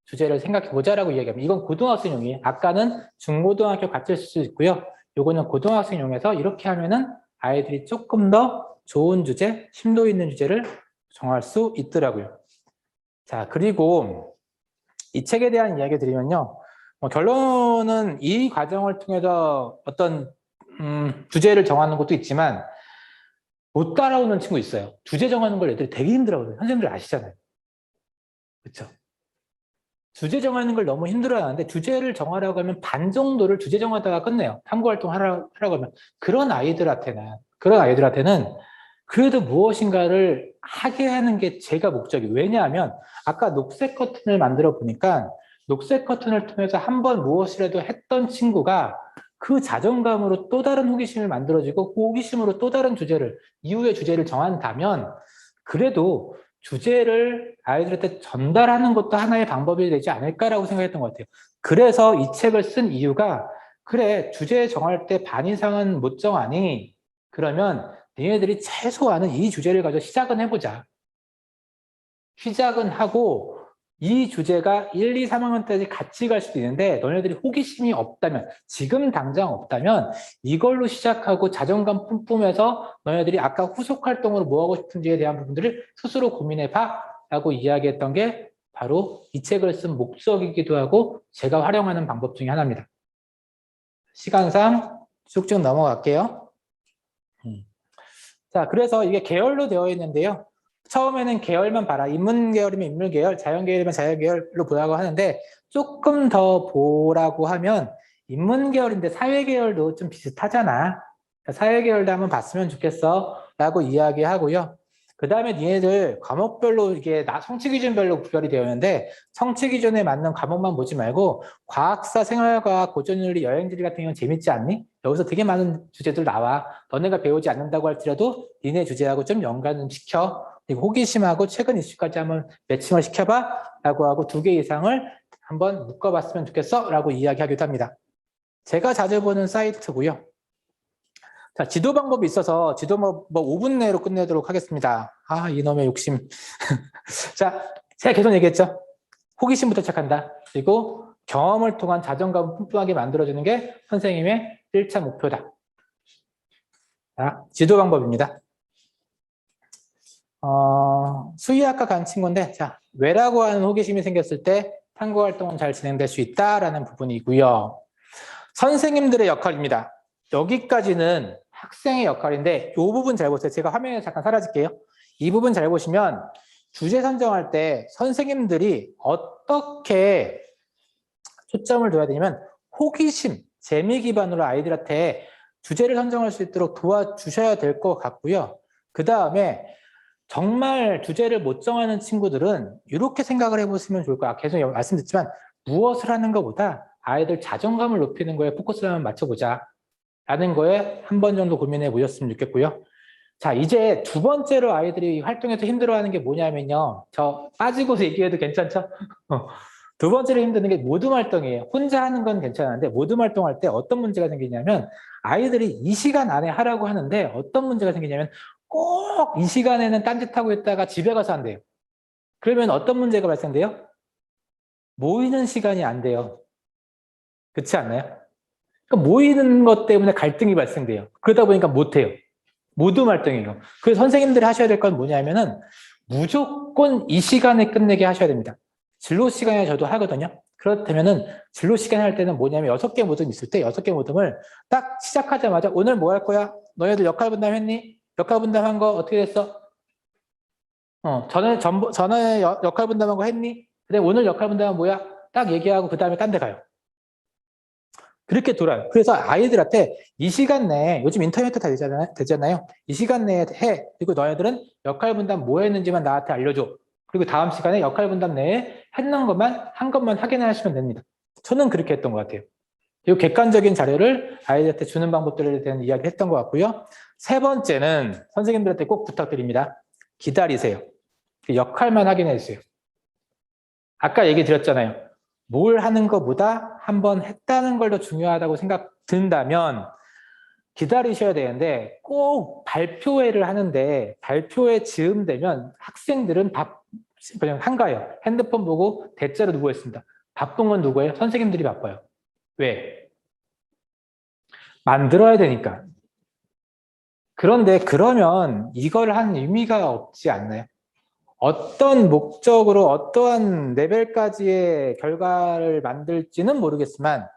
주제를 생각해보자라고 이야기합니다. 이건 고등학생용이에요. 아까는 중고등학교 같이 쓸 수 있고요. 요거는 고등학생용에서 이렇게 하면은 아이들이 조금 더 좋은 주제, 심도 있는 주제를 정할 수 있더라고요. 자, 그리고 이 책에 대한 이야기 드리면요. 결론은 이 과정을 통해서 어떤 주제를 정하는 것도 있지만 못 따라오는 친구 있어요. 주제 정하는 걸 애들이 되게 힘들어하거든요. 선생님들 아시잖아요. 그렇죠? 주제 정하는 걸 너무 힘들어하는데 주제를 정하라고 하면 반 정도를 주제 정하다가 끝내요. 탐구활동 하라고 하면. 그런 아이들한테는 그래도 무엇인가를 하게 하는 게 제가 목적이에요. 왜냐하면 아까 녹색 커튼을 만들어 보니까 녹색 커튼을 통해서 한번 무엇이라도 했던 친구가 그 자존감으로 또 다른 호기심을 만들어지고 그 호기심으로 또 다른 주제를, 이후의 주제를 정한다면 그래도 주제를 아이들한테 전달하는 것도 하나의 방법이 되지 않을까라고 생각했던 것 같아요. 그래서 이 책을 쓴 이유가 그래, 주제 정할 때 반 이상은 못 정하니 그러면 니네들이 최소한은 이 주제를 가지고 시작은 해보자. 시작은 하고 이 주제가 1, 2, 3학년 때까지 같이 갈 수도 있는데 너네들이 호기심이 없다면, 지금 당장 없다면 이걸로 시작하고 자존감 뿜뿜해서 너네들이 아까 후속 활동으로 뭐 하고 싶은지에 대한 부분들을 스스로 고민해봐 라고 이야기했던 게 바로 이 책을 쓴 목적이기도 하고 제가 활용하는 방법 중에 하나입니다. 시간상 쭉쭉 넘어갈게요. 자, 그래서 이게 계열로 되어 있는데요. 처음에는 계열만 봐라. 인문 계열이면 인문 계열, 자연 계열이면 자연 계열로 보라고 하는데 조금 더 보라고 하면 인문 계열인데 사회 계열도 좀 비슷하잖아. 사회 계열도 한번 봤으면 좋겠어 라고 이야기하고요. 그 다음에 니네들 과목별로 이게 성취 기준별로 구별이 되어 있는데 성취 기준에 맞는 과목만 보지 말고 과학사, 생활과학, 고전윤리, 여행지리 같은 경우는 재밌지 않니? 여기서 되게 많은 주제들 나와. 너네가 배우지 않는다고 할지라도 니네 주제하고 좀 연관을 시켜. 그리고 호기심하고 최근 이슈까지 한번 매칭을 시켜봐 라고 하고 2개 이상을 한번 묶어봤으면 좋겠어 라고 이야기하기도 합니다. 제가 자주 보는 사이트고요. 자, 지도 방법이 있어서 지도 뭐 5분 내로 끝내도록 하겠습니다. 아, 이놈의 욕심. 자, 제가 계속 얘기했죠. 호기심부터 시작한다. 그리고 경험을 통한 자존감을 뿜뿜하게 만들어주는 게 선생님의 1차 목표다. 자, 지도 방법입니다. 수의학과 간 친구인데, 자, 왜라고 하는 호기심이 생겼을 때 탐구 활동은 잘 진행될 수 있다라는 부분이고요. 선생님들의 역할입니다. 여기까지는 학생의 역할인데 이 부분 잘 보세요. 제가 화면에 잠깐 사라질게요. 이 부분 잘 보시면 주제 선정할 때 선생님들이 어떻게 초점을 둬야 되냐면 호기심, 재미 기반으로 아이들한테 주제를 선정할 수 있도록 도와주셔야 될 것 같고요. 그 다음에 정말 주제를 못 정하는 친구들은 이렇게 생각을 해보시면 좋을 거야. 계속 말씀드렸지만 무엇을 하는 것보다 아이들 자존감을 높이는 거에 포커스를 한번 맞춰보자 라는 거에 한 번 정도 고민해 보셨으면 좋겠고요. 자, 이제 2번째로 아이들이 활동에서 힘들어하는 게 뭐냐면요. 저 빠지고 얘기해도 괜찮죠? 2번째로 힘드는 게 모둠 활동이에요. 혼자 하는 건 괜찮은데 모둠 활동할 때 어떤 문제가 생기냐면 아이들이 이 시간 안에 하라고 하는데 어떤 문제가 생기냐면 꼭 이 시간에는 딴짓하고 있다가 집에 가서 한대요. 그러면 어떤 문제가 발생돼요? 모이는 시간이 안 돼요. 그렇지 않나요? 그러니까 모이는 것 때문에 갈등이 발생돼요. 그러다 보니까 못해요. 모둠 활동이에요. 그래서 선생님들이 하셔야 될 건 뭐냐면은 무조건 이 시간에 끝내게 하셔야 됩니다. 진로 시간에 저도 하거든요. 그렇다면은 진로 시간에 할 때는 뭐냐면 6개 모둠 있을 때 6개 모둠을 딱 시작하자마자 오늘 뭐 할 거야? 너희들 역할 분담 했니? 역할 분담한 거 어떻게 됐어? 전에 역할 분담한 거 했니? 근데 오늘 역할 분담은 뭐야? 딱 얘기하고 그 다음에 딴 데 가요. 그렇게 돌아요. 그래서 아이들한테 이 시간 내에, 요즘 인터넷도 다 되잖아요. 이 시간 내에 해. 그리고 너희들은 역할 분담 뭐 했는지만 나한테 알려줘. 그리고 다음 시간에 역할 분담 내에 한 것만 확인하시면 됩니다. 저는 그렇게 했던 것 같아요. 그리고 객관적인 자료를 아이들한테 주는 방법들에 대한 이야기를 했던 것 같고요. 3번째는 선생님들한테 꼭 부탁드립니다. 기다리세요. 역할만 확인해 주세요. 아까 얘기 드렸잖아요. 뭘 하는 것보다 한번 했다는 걸 더 중요하다고 생각 든다면 기다리셔야 되는데 꼭 발표회를 하는데 발표회 즈음 되면 학생들은 그냥 한가해요. 핸드폰 보고 대자로 누워 있습니다. 바쁜 건 누구예요? 선생님들이 바빠요. 왜? 만들어야 되니까. 그런데 그러면 이걸 한 의미가 없지 않나요? 어떤 목적으로 어떠한 레벨까지의 결과를 만들지는 모르겠지만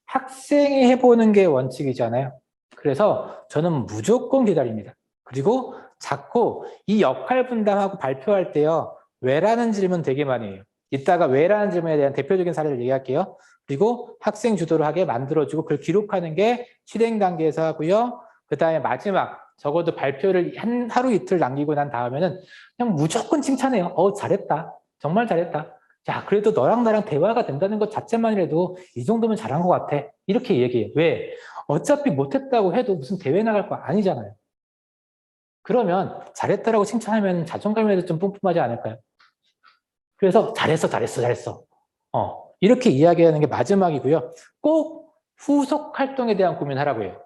학생이 해보는 게 원칙이잖아요. 그래서 저는 무조건 기다립니다. 그리고 자꾸 이 역할 분담하고 발표할 때요. 왜라는 질문 되게 많이 해요. 이따가 왜라는 질문에 대한 대표적인 사례를 얘기할게요. 그리고 학생 주도를 하게 만들어주고 그걸 기록하는 게 실행 단계에서 하고요. 그 다음에 마지막 적어도 발표를 하루 이틀 남기고 난 다음에는 그냥 무조건 칭찬해요. 잘했다. 정말 잘했다. 야, 그래도 너랑 나랑 대화가 된다는 것 자체만이라도 이 정도면 잘한 것 같아. 이렇게 얘기해요. 왜? 어차피 못했다고 해도 무슨 대회 나갈 거 아니잖아요. 그러면 잘했다라고 칭찬하면 자존감에도 좀 뿜뿜하지 않을까요? 그래서 잘했어. 이렇게 이야기하는 게 마지막이고요. 꼭 후속 활동에 대한 고민하라고 해요.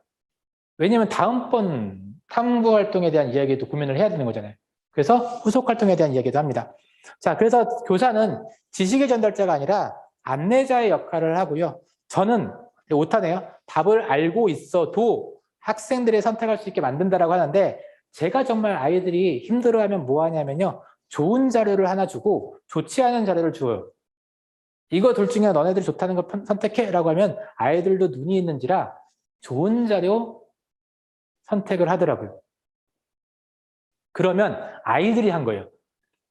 왜냐면 다음번 탐구 활동에 대한 이야기도 고민을 해야 되는 거잖아요. 그래서 후속 활동에 대한 이야기도 합니다. 자, 그래서 교사는 지식의 전달자가 아니라 안내자의 역할을 하고요. 저는 오타네요. 답을 알고 있어도 학생들이 선택할 수 있게 만든다라고 하는데 제가 정말 아이들이 힘들어하면 뭐 하냐면요. 좋은 자료를 하나 주고 좋지 않은 자료를 줘요. 이거 둘 중에 너네들이 좋다는 거 선택해 라고 하면 아이들도 눈이 있는지라 좋은 자료 선택을 하더라고요. 그러면 아이들이 한 거예요.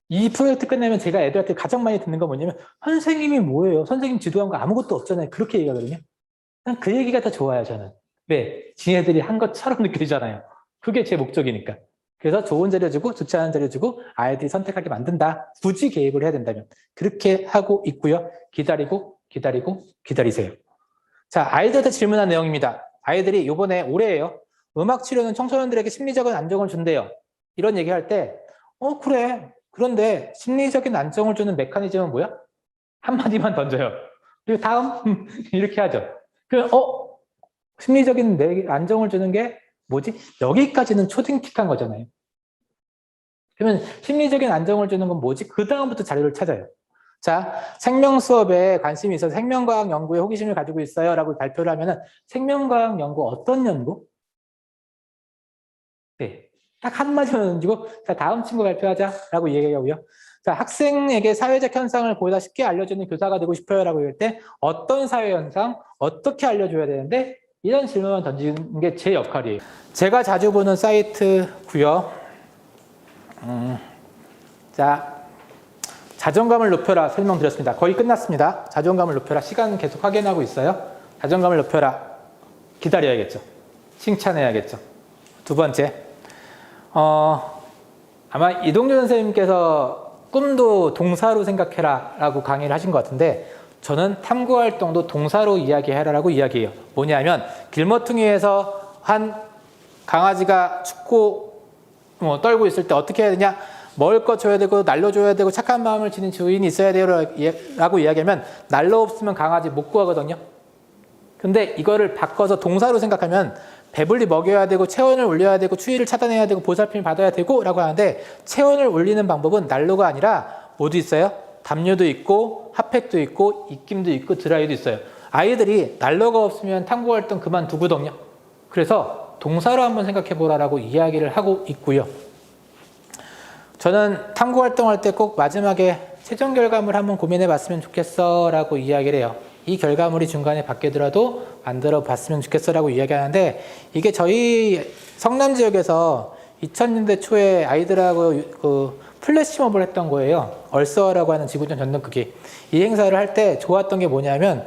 이 프로젝트 끝내면 제가 애들한테 가장 많이 듣는 거 뭐냐면 선생님이 뭐예요? 선생님 지도한 거 아무것도 없잖아요. 그렇게 얘기하거든요. 난 그 얘기가 더 좋아요, 저는. 왜? 지네들이 한 것처럼 느껴지잖아요. 그게 제 목적이니까. 그래서 좋은 자료 주고 좋지 않은 자료 주고 아이들이 선택하게 만든다. 굳이 개입을 해야 된다면. 그렇게 하고 있고요. 기다리세요. 자, 아이들한테 질문한 내용입니다. 아이들이 올해예요. 음악 치료는 청소년들에게 심리적인 안정을 준대요. 이런 얘기할 때, 그래. 그런데 심리적인 안정을 주는 메커니즘은 뭐야? 한마디만 던져요. 그리고 다음, 이렇게 하죠. 심리적인 안정을 주는 게 뭐지? 여기까지는 초딩틱한 거잖아요. 그러면 심리적인 안정을 주는 건 뭐지? 그 다음부터 자료를 찾아요. 자, 생명 수업에 관심이 있어서 생명과학 연구에 호기심을 가지고 있어요 라고 발표를 하면은 생명과학 연구 어떤 연구? 네. 딱 한마디만 던지고 자, 다음 친구 발표하자 라고 얘기하고요. 자, 학생에게 사회적 현상을 보다 쉽게 알려주는 교사가 되고 싶어요 라고 할 때 어떤 사회 현상, 어떻게 알려줘야 되는데 이런 질문만 던지는 게 제 역할이에요. 제가 자주 보는 사이트고요. 자, 자존감을 높여라 설명드렸습니다. 거의 끝났습니다. 자존감을 높여라. 시간 계속 확인하고 있어요. 자존감을 높여라. 기다려야겠죠. 칭찬해야겠죠. 두 번째, 아마 이동규 선생님께서 꿈도 동사로 생각해라 라고 강의를 하신 것 같은데 저는 탐구활동도 동사로 이야기해라라고 이야기해요. 뭐냐면 길모퉁이에서 한 강아지가 춥고 떨고 있을 때 어떻게 해야 되냐? 먹을 거 줘야 되고 난로 줘야 되고 착한 마음을 지닌 주인이 있어야 돼요 라고 이야기하면 난로 없으면 강아지 못 구하거든요. 근데 이거를 바꿔서 동사로 생각하면 배불리 먹여야 되고 체온을 올려야 되고 추위를 차단해야 되고 보살핌을 받아야 되고 라고 하는데 체온을 올리는 방법은 난로가 아니라 뭐도 있어요? 담요도 있고 핫팩도 있고 입김도 있고 드라이도 있어요. 아이들이 난로가 없으면 탐구활동 그만두거든요. 그래서 동사로 한번 생각해보라라고 이야기를 하고 있고요. 저는 탐구활동할 때 꼭 마지막에 최종 결과물 한번 고민해봤으면 좋겠어 라고 이야기를 해요. 이 결과물이 중간에 바뀌더라도 만들어 봤으면 좋겠어 라고 이야기하는데 이게 저희 성남 지역에서 2000년대 초에 아이들하고 그 플래시몹을 했던 거예요. 얼서라고 하는 지구촌 전등크기. 이 행사를 할 때 좋았던 게 뭐냐면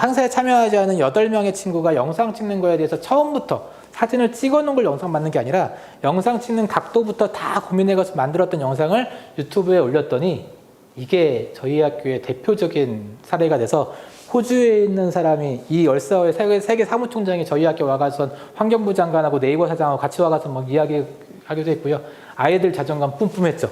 행사에 참여하지 않은 8명의 친구가 영상 찍는 거에 대해서 처음부터 사진을 찍어놓은 걸 영상 만든 게 아니라 영상 찍는 각도부터 다 고민해서 만들었던 영상을 유튜브에 올렸더니 이게 저희 학교의 대표적인 사례가 돼서 호주에 있는 사람이 이 열사의 세계 사무총장이 저희 학교 와가서 환경부 장관하고 네이버 사장하고 같이 와가서 막 이야기하기도 했고요. 아이들 자존감 뿜뿜했죠.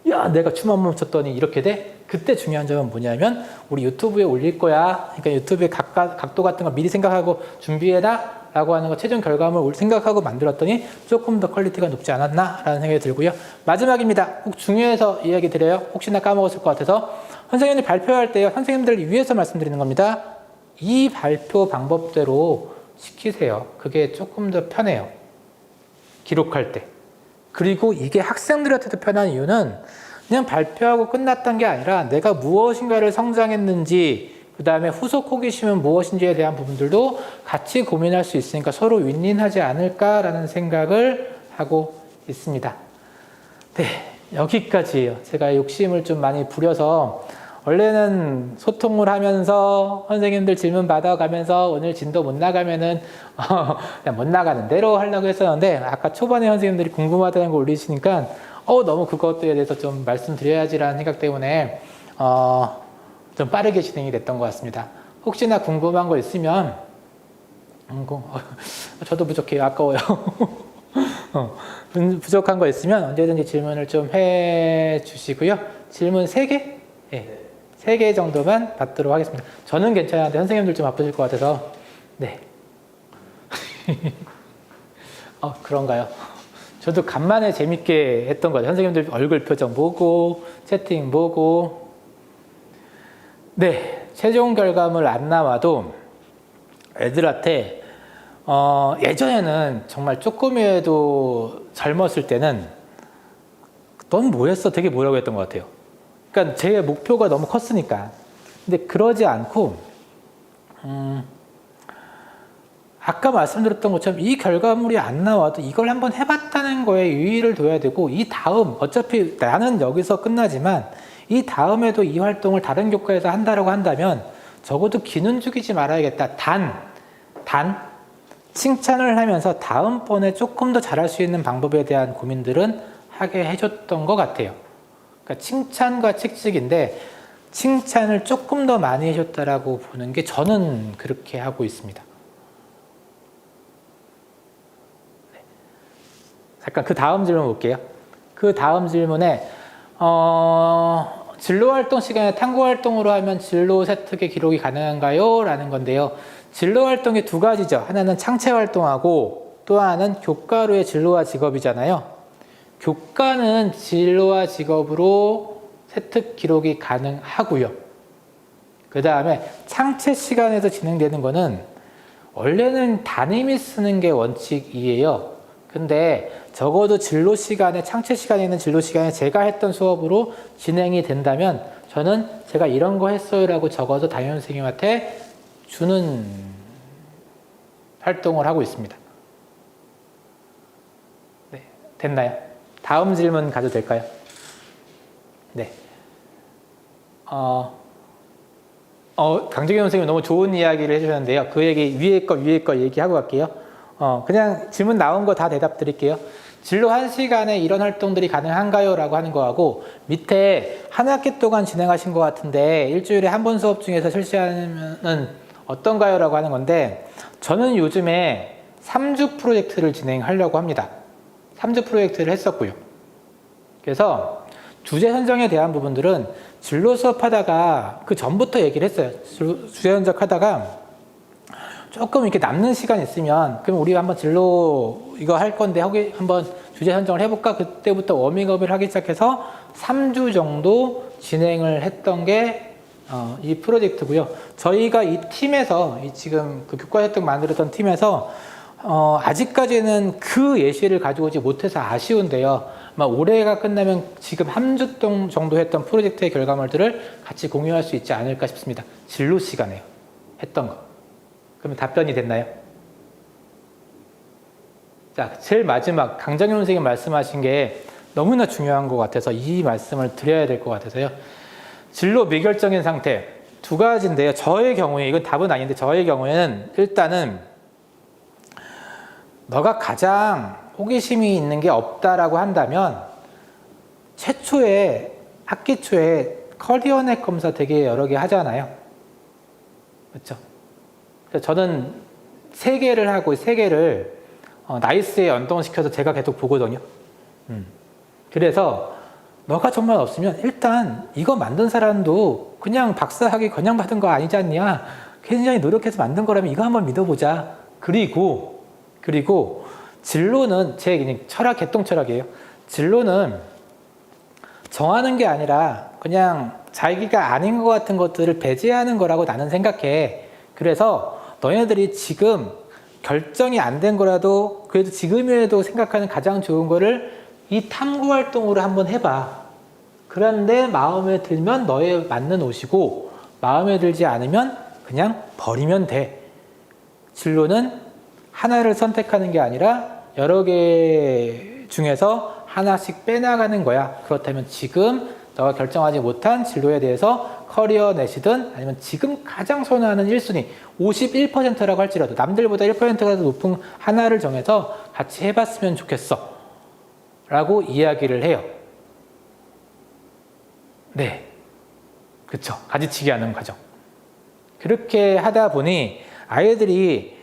야, 내가 춤 한 번 췄더니 이렇게 돼? 그때 중요한 점은 뭐냐면 우리 유튜브에 올릴 거야. 그러니까 유튜브의 각도 같은 거 미리 생각하고 준비해라 라고 하는 거 최종 결과물 생각하고 만들었더니 조금 더 퀄리티가 높지 않았나 라는 생각이 들고요. 마지막입니다. 꼭 중요해서 이야기 드려요. 혹시나 까먹었을 것 같아서 선생님들 발표할 때요. 선생님들을 위해서 말씀드리는 겁니다. 이 발표 방법대로 시키세요. 그게 조금 더 편해요. 기록할 때. 그리고 이게 학생들한테도 편한 이유는 그냥 발표하고 끝났던 게 아니라 내가 무엇인가를 성장했는지, 그 다음에 후속 호기심은 무엇인지에 대한 부분들도 같이 고민할 수 있으니까 서로 윈윈하지 않을까라는 생각을 하고 있습니다. 네, 여기까지예요. 제가 욕심을 좀 많이 부려서 원래는 소통을 하면서 선생님들 질문 받아가면서 오늘 진도 못 나가면은 그냥 못 나가는 대로 하려고 했었는데, 아까 초반에 선생님들이 궁금하다는 걸 올리시니까 너무 그것에 대해서 좀 말씀드려야지라는 생각 때문에 좀 빠르게 진행이 됐던 것 같습니다. 혹시나 궁금한 거 있으면 저도 부족해요. 아까워요. 부족한 거 있으면 언제든지 질문을 좀 해주시고요. 질문 3개? 네, 3개 정도만 받도록 하겠습니다. 저는 괜찮은데 선생님들 좀 아프실 것 같아서. 네. 그런가요? 저도 간만에 재밌게 했던 거죠. 선생님들 얼굴 표정 보고 채팅 보고. 네, 최종 결과물 안 나와도 애들한테 예전에는 정말 조금이라도 젊었을 때는 넌 뭐 했어? 되게 뭐라고 했던 것 같아요. 그러니까 제 목표가 너무 컸으니까. 근데 그러지 않고 아까 말씀드렸던 것처럼 이 결과물이 안 나와도 이걸 한번 해봤다는 거에 유의를 둬야 되고, 이 다음 어차피 나는 여기서 끝나지만 이 다음에도 이 활동을 다른 교과에서 한다라고 한다면 적어도 기는 죽이지 말아야겠다. 단 칭찬을 하면서 다음번에 조금 더 잘할 수 있는 방법에 대한 고민들은 하게 해줬던 것 같아요. 그러니까 칭찬과 책찍인데 칭찬을 조금 더 많이 해줬다라고 보는 게 저는 그렇게 하고 있습니다. 잠깐 그 다음 질문 볼게요. 그 다음 질문에 진로활동 시간에 탐구활동으로 하면 진로 세특의 기록이 가능한가요? 라는 건데요. 진로활동이 2가지죠. 하나는 창체활동하고 또 하나는 교과로의 진로와 직업이잖아요. 교과는 진로와 직업으로 세특 기록이 가능하고요. 그 다음에 창체 시간에서 진행되는 거는 원래는 담임이 쓰는 게 원칙이에요. 근데 적어도 진로 시간에, 창체 시간에 있는 진로 시간에 제가 했던 수업으로 진행이 된다면 저는 제가 이런 거 했어요 라고 적어서 담임 선생님한테 주는 활동을 하고 있습니다. 네, 됐나요? 다음 질문 가도 될까요? 네. 강정현 선생님 너무 좋은 이야기를 해주셨는데요. 그 얘기 위에 거 얘기하고 갈게요. 그냥 질문 나온 거 다 대답 드릴게요. 진로 1시간에 이런 활동들이 가능한가요? 라고 하는 거하고, 밑에 한 학기 동안 진행하신 것 같은데 일주일에 한 번 수업 중에서 실시하면 어떤가요? 라고 하는 건데, 저는 요즘에 3주 프로젝트를 진행하려고 합니다. 3주 프로젝트를 했었고요. 그래서 주제 선정에 대한 부분들은 진로 수업 하다가 그 전부터 얘기를 했어요. 주제 선정 하다가 조금 이렇게 남는 시간 있으면 그럼 우리 한번 진로 이거 할 건데 한번 주제 선정을 해볼까? 그때부터 워밍업을 하기 시작해서 3주 정도 진행을 했던 게 이 프로젝트고요. 저희가 이 팀에서 지금 그 교과 획득 만들었던 팀에서 아직까지는 그 예시를 가지고 오지 못해서 아쉬운데요. 올해가 끝나면 지금 3주 정도 했던 프로젝트의 결과물들을 같이 공유할 수 있지 않을까 싶습니다. 진로 시간에요. 했던 거. 그러면 답변이 됐나요? 자, 제일 마지막 강정현 선생님 말씀하신 게 너무나 중요한 것 같아서 이 말씀을 드려야 될 것 같아서요. 진로 미결정인 상태 2가지인데요. 저의 경우에, 이건 답은 아닌데 저의 경우에는 일단은 너가 가장 호기심이 있는 게 없다라고 한다면 학기 초에 커리어넷 검사 되게 여러 개 하잖아요. 그렇죠? 저는 3개를 하고 3개를 나이스에 연동시켜서 제가 계속 보거든요. 그래서 너가 정말 없으면 일단 이거 만든 사람도 그냥 박사학위 그냥 받은 거 아니지 않냐, 굉장히 노력해서 만든 거라면 이거 한번 믿어보자. 그리고 진로는 제 그냥 철학, 개똥 철학이에요. 진로는 정하는 게 아니라 그냥 자기가 아닌 것 같은 것들을 배제하는 거라고 나는 생각해. 그래서 너네들이 지금 결정이 안 된 거라도 그래도 지금이라도 생각하는 가장 좋은 거를 이 탐구 활동으로 한번 해봐. 그런데 마음에 들면 너에 맞는 옷이고 마음에 들지 않으면 그냥 버리면 돼. 진로는 하나를 선택하는 게 아니라 여러 개 중에서 하나씩 빼나가는 거야. 그렇다면 지금 너가 결정하지 못한 진로에 대해서 커리어 넷이든 아니면 지금 가장 선호하는 1순위 51%라고 할지라도 남들보다 1%가 더 높은 하나를 정해서 같이 해봤으면 좋겠어 라고 이야기를 해요. 네, 그쵸. 가지치기 하는 과정. 그렇게 하다 보니 아이들이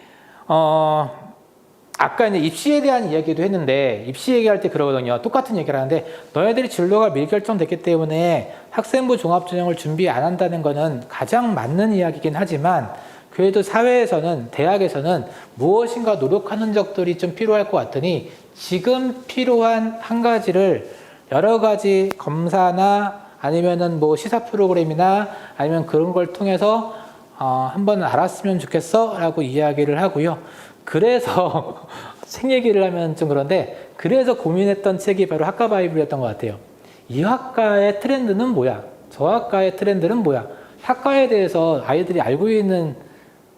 아까 이제 입시에 대한 이야기도 했는데 입시 얘기할 때 그러거든요. 똑같은 얘기를 하는데 너희들이 진로가 미결정됐기 때문에 학생부 종합전형을 준비 안 한다는 거는 가장 맞는 이야기긴 하지만 그래도 사회에서는 대학에서는 무엇인가 노력하는 적들이 좀 필요할 것 같으니 지금 필요한 한 가지를 여러 가지 검사나 아니면은 뭐 시사 프로그램이나 아니면 그런 걸 통해서 한번 알았으면 좋겠어 라고 이야기를 하고요. 그래서 책 얘기를 하면 좀 그런데 그래서 고민했던 책이 바로 학과 바이블이었던 것 같아요. 이 학과의 트렌드는 뭐야? 저 학과의 트렌드는 뭐야? 학과에 대해서 아이들이 알고 있는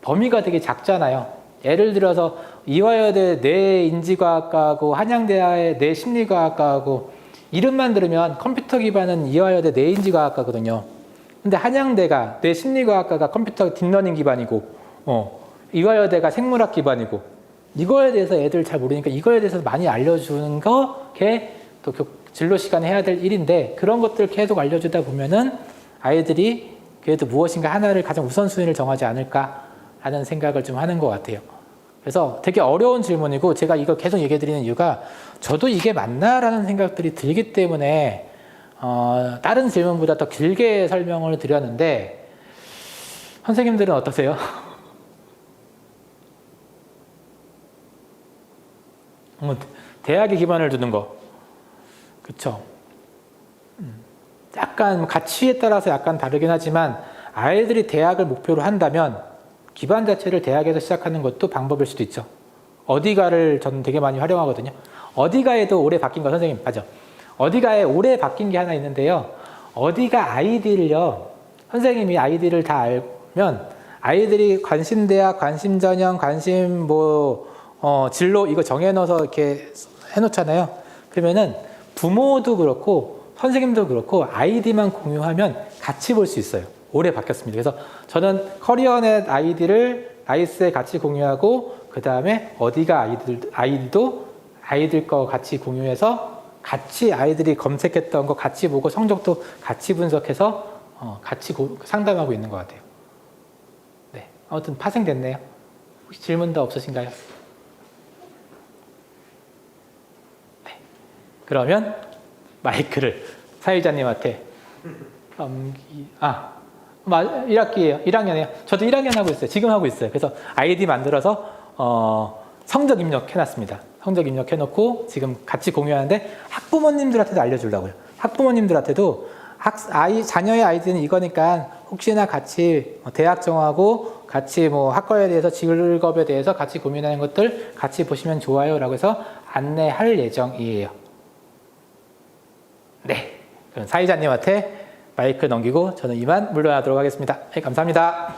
범위가 되게 작잖아요. 예를 들어서 이화여대 뇌인지과학과하고 한양대의 뇌심리과학과하고 이름만 들으면 컴퓨터 기반은 이화여대 뇌인지과학과거든요. 근데 한양대가 뇌심리과학과가 컴퓨터 딥러닝 기반이고 이화여대가 생물학 기반이고 이거에 대해서 애들 잘 모르니까 이거에 대해서 많이 알려주는 게 또 진로 시간에 해야 될 일인데 그런 것들 계속 알려주다 보면은 아이들이 그래도 무엇인가 하나를 가장 우선순위를 정하지 않을까 하는 생각을 좀 하는 것 같아요. 그래서 되게 어려운 질문이고 제가 이거 계속 얘기해 드리는 이유가 저도 이게 맞나라는 생각들이 들기 때문에 다른 질문보다 더 길게 설명을 드렸는데 선생님들은 어떠세요? 대학에 기반을 두는 거 그쵸? 약간 가치에 따라서 약간 다르긴 하지만 아이들이 대학을 목표로 한다면 기반 자체를 대학에서 시작하는 것도 방법일 수도 있죠. 어디가를 저는 되게 많이 활용하거든요. 어디가에도 올해 바뀐 거 선생님 맞죠? 어디가에 올해 바뀐 게 하나 있는데요. 어디가 아이디를요. 선생님이 아이디를 다 알면 아이들이 관심대학, 관심전형, 관심 진로 이거 정해놓아서 이렇게 해놓잖아요. 그러면은 부모도 그렇고 선생님도 그렇고 아이디만 공유하면 같이 볼 수 있어요. 올해 바뀌었습니다. 그래서 저는 커리어넷 아이디를 나이스에 같이 공유하고 그 다음에 어디가 아이디도 아이들 거 같이 공유해서 같이 아이들이 검색했던 거 같이 보고 성적도 같이 분석해서 같이 상담하고 있는 것 같아요. 네, 아무튼 파생됐네요. 혹시 질문 더 없으신가요? 네, 그러면 마이크를 사회자님한테 1학기예요. 1학년이에요. 저도 1학년 하고 있어요. 지금 하고 있어요. 그래서 아이디 만들어서 성적 입력해놨습니다. 성적 입력해놓고 지금 같이 공유하는데 학부모님들한테도 알려주려고요. 학부모님들한테도 자녀의 아이디는 이거니까 혹시나 같이 대학 정하고 같이 학과에 대해서 직업에 대해서 같이 고민하는 것들 같이 보시면 좋아요 라고 해서 안내할 예정이에요. 네, 그럼 사회자님한테 마이크 넘기고 저는 이만 물러나도록 하겠습니다. 네, 감사합니다.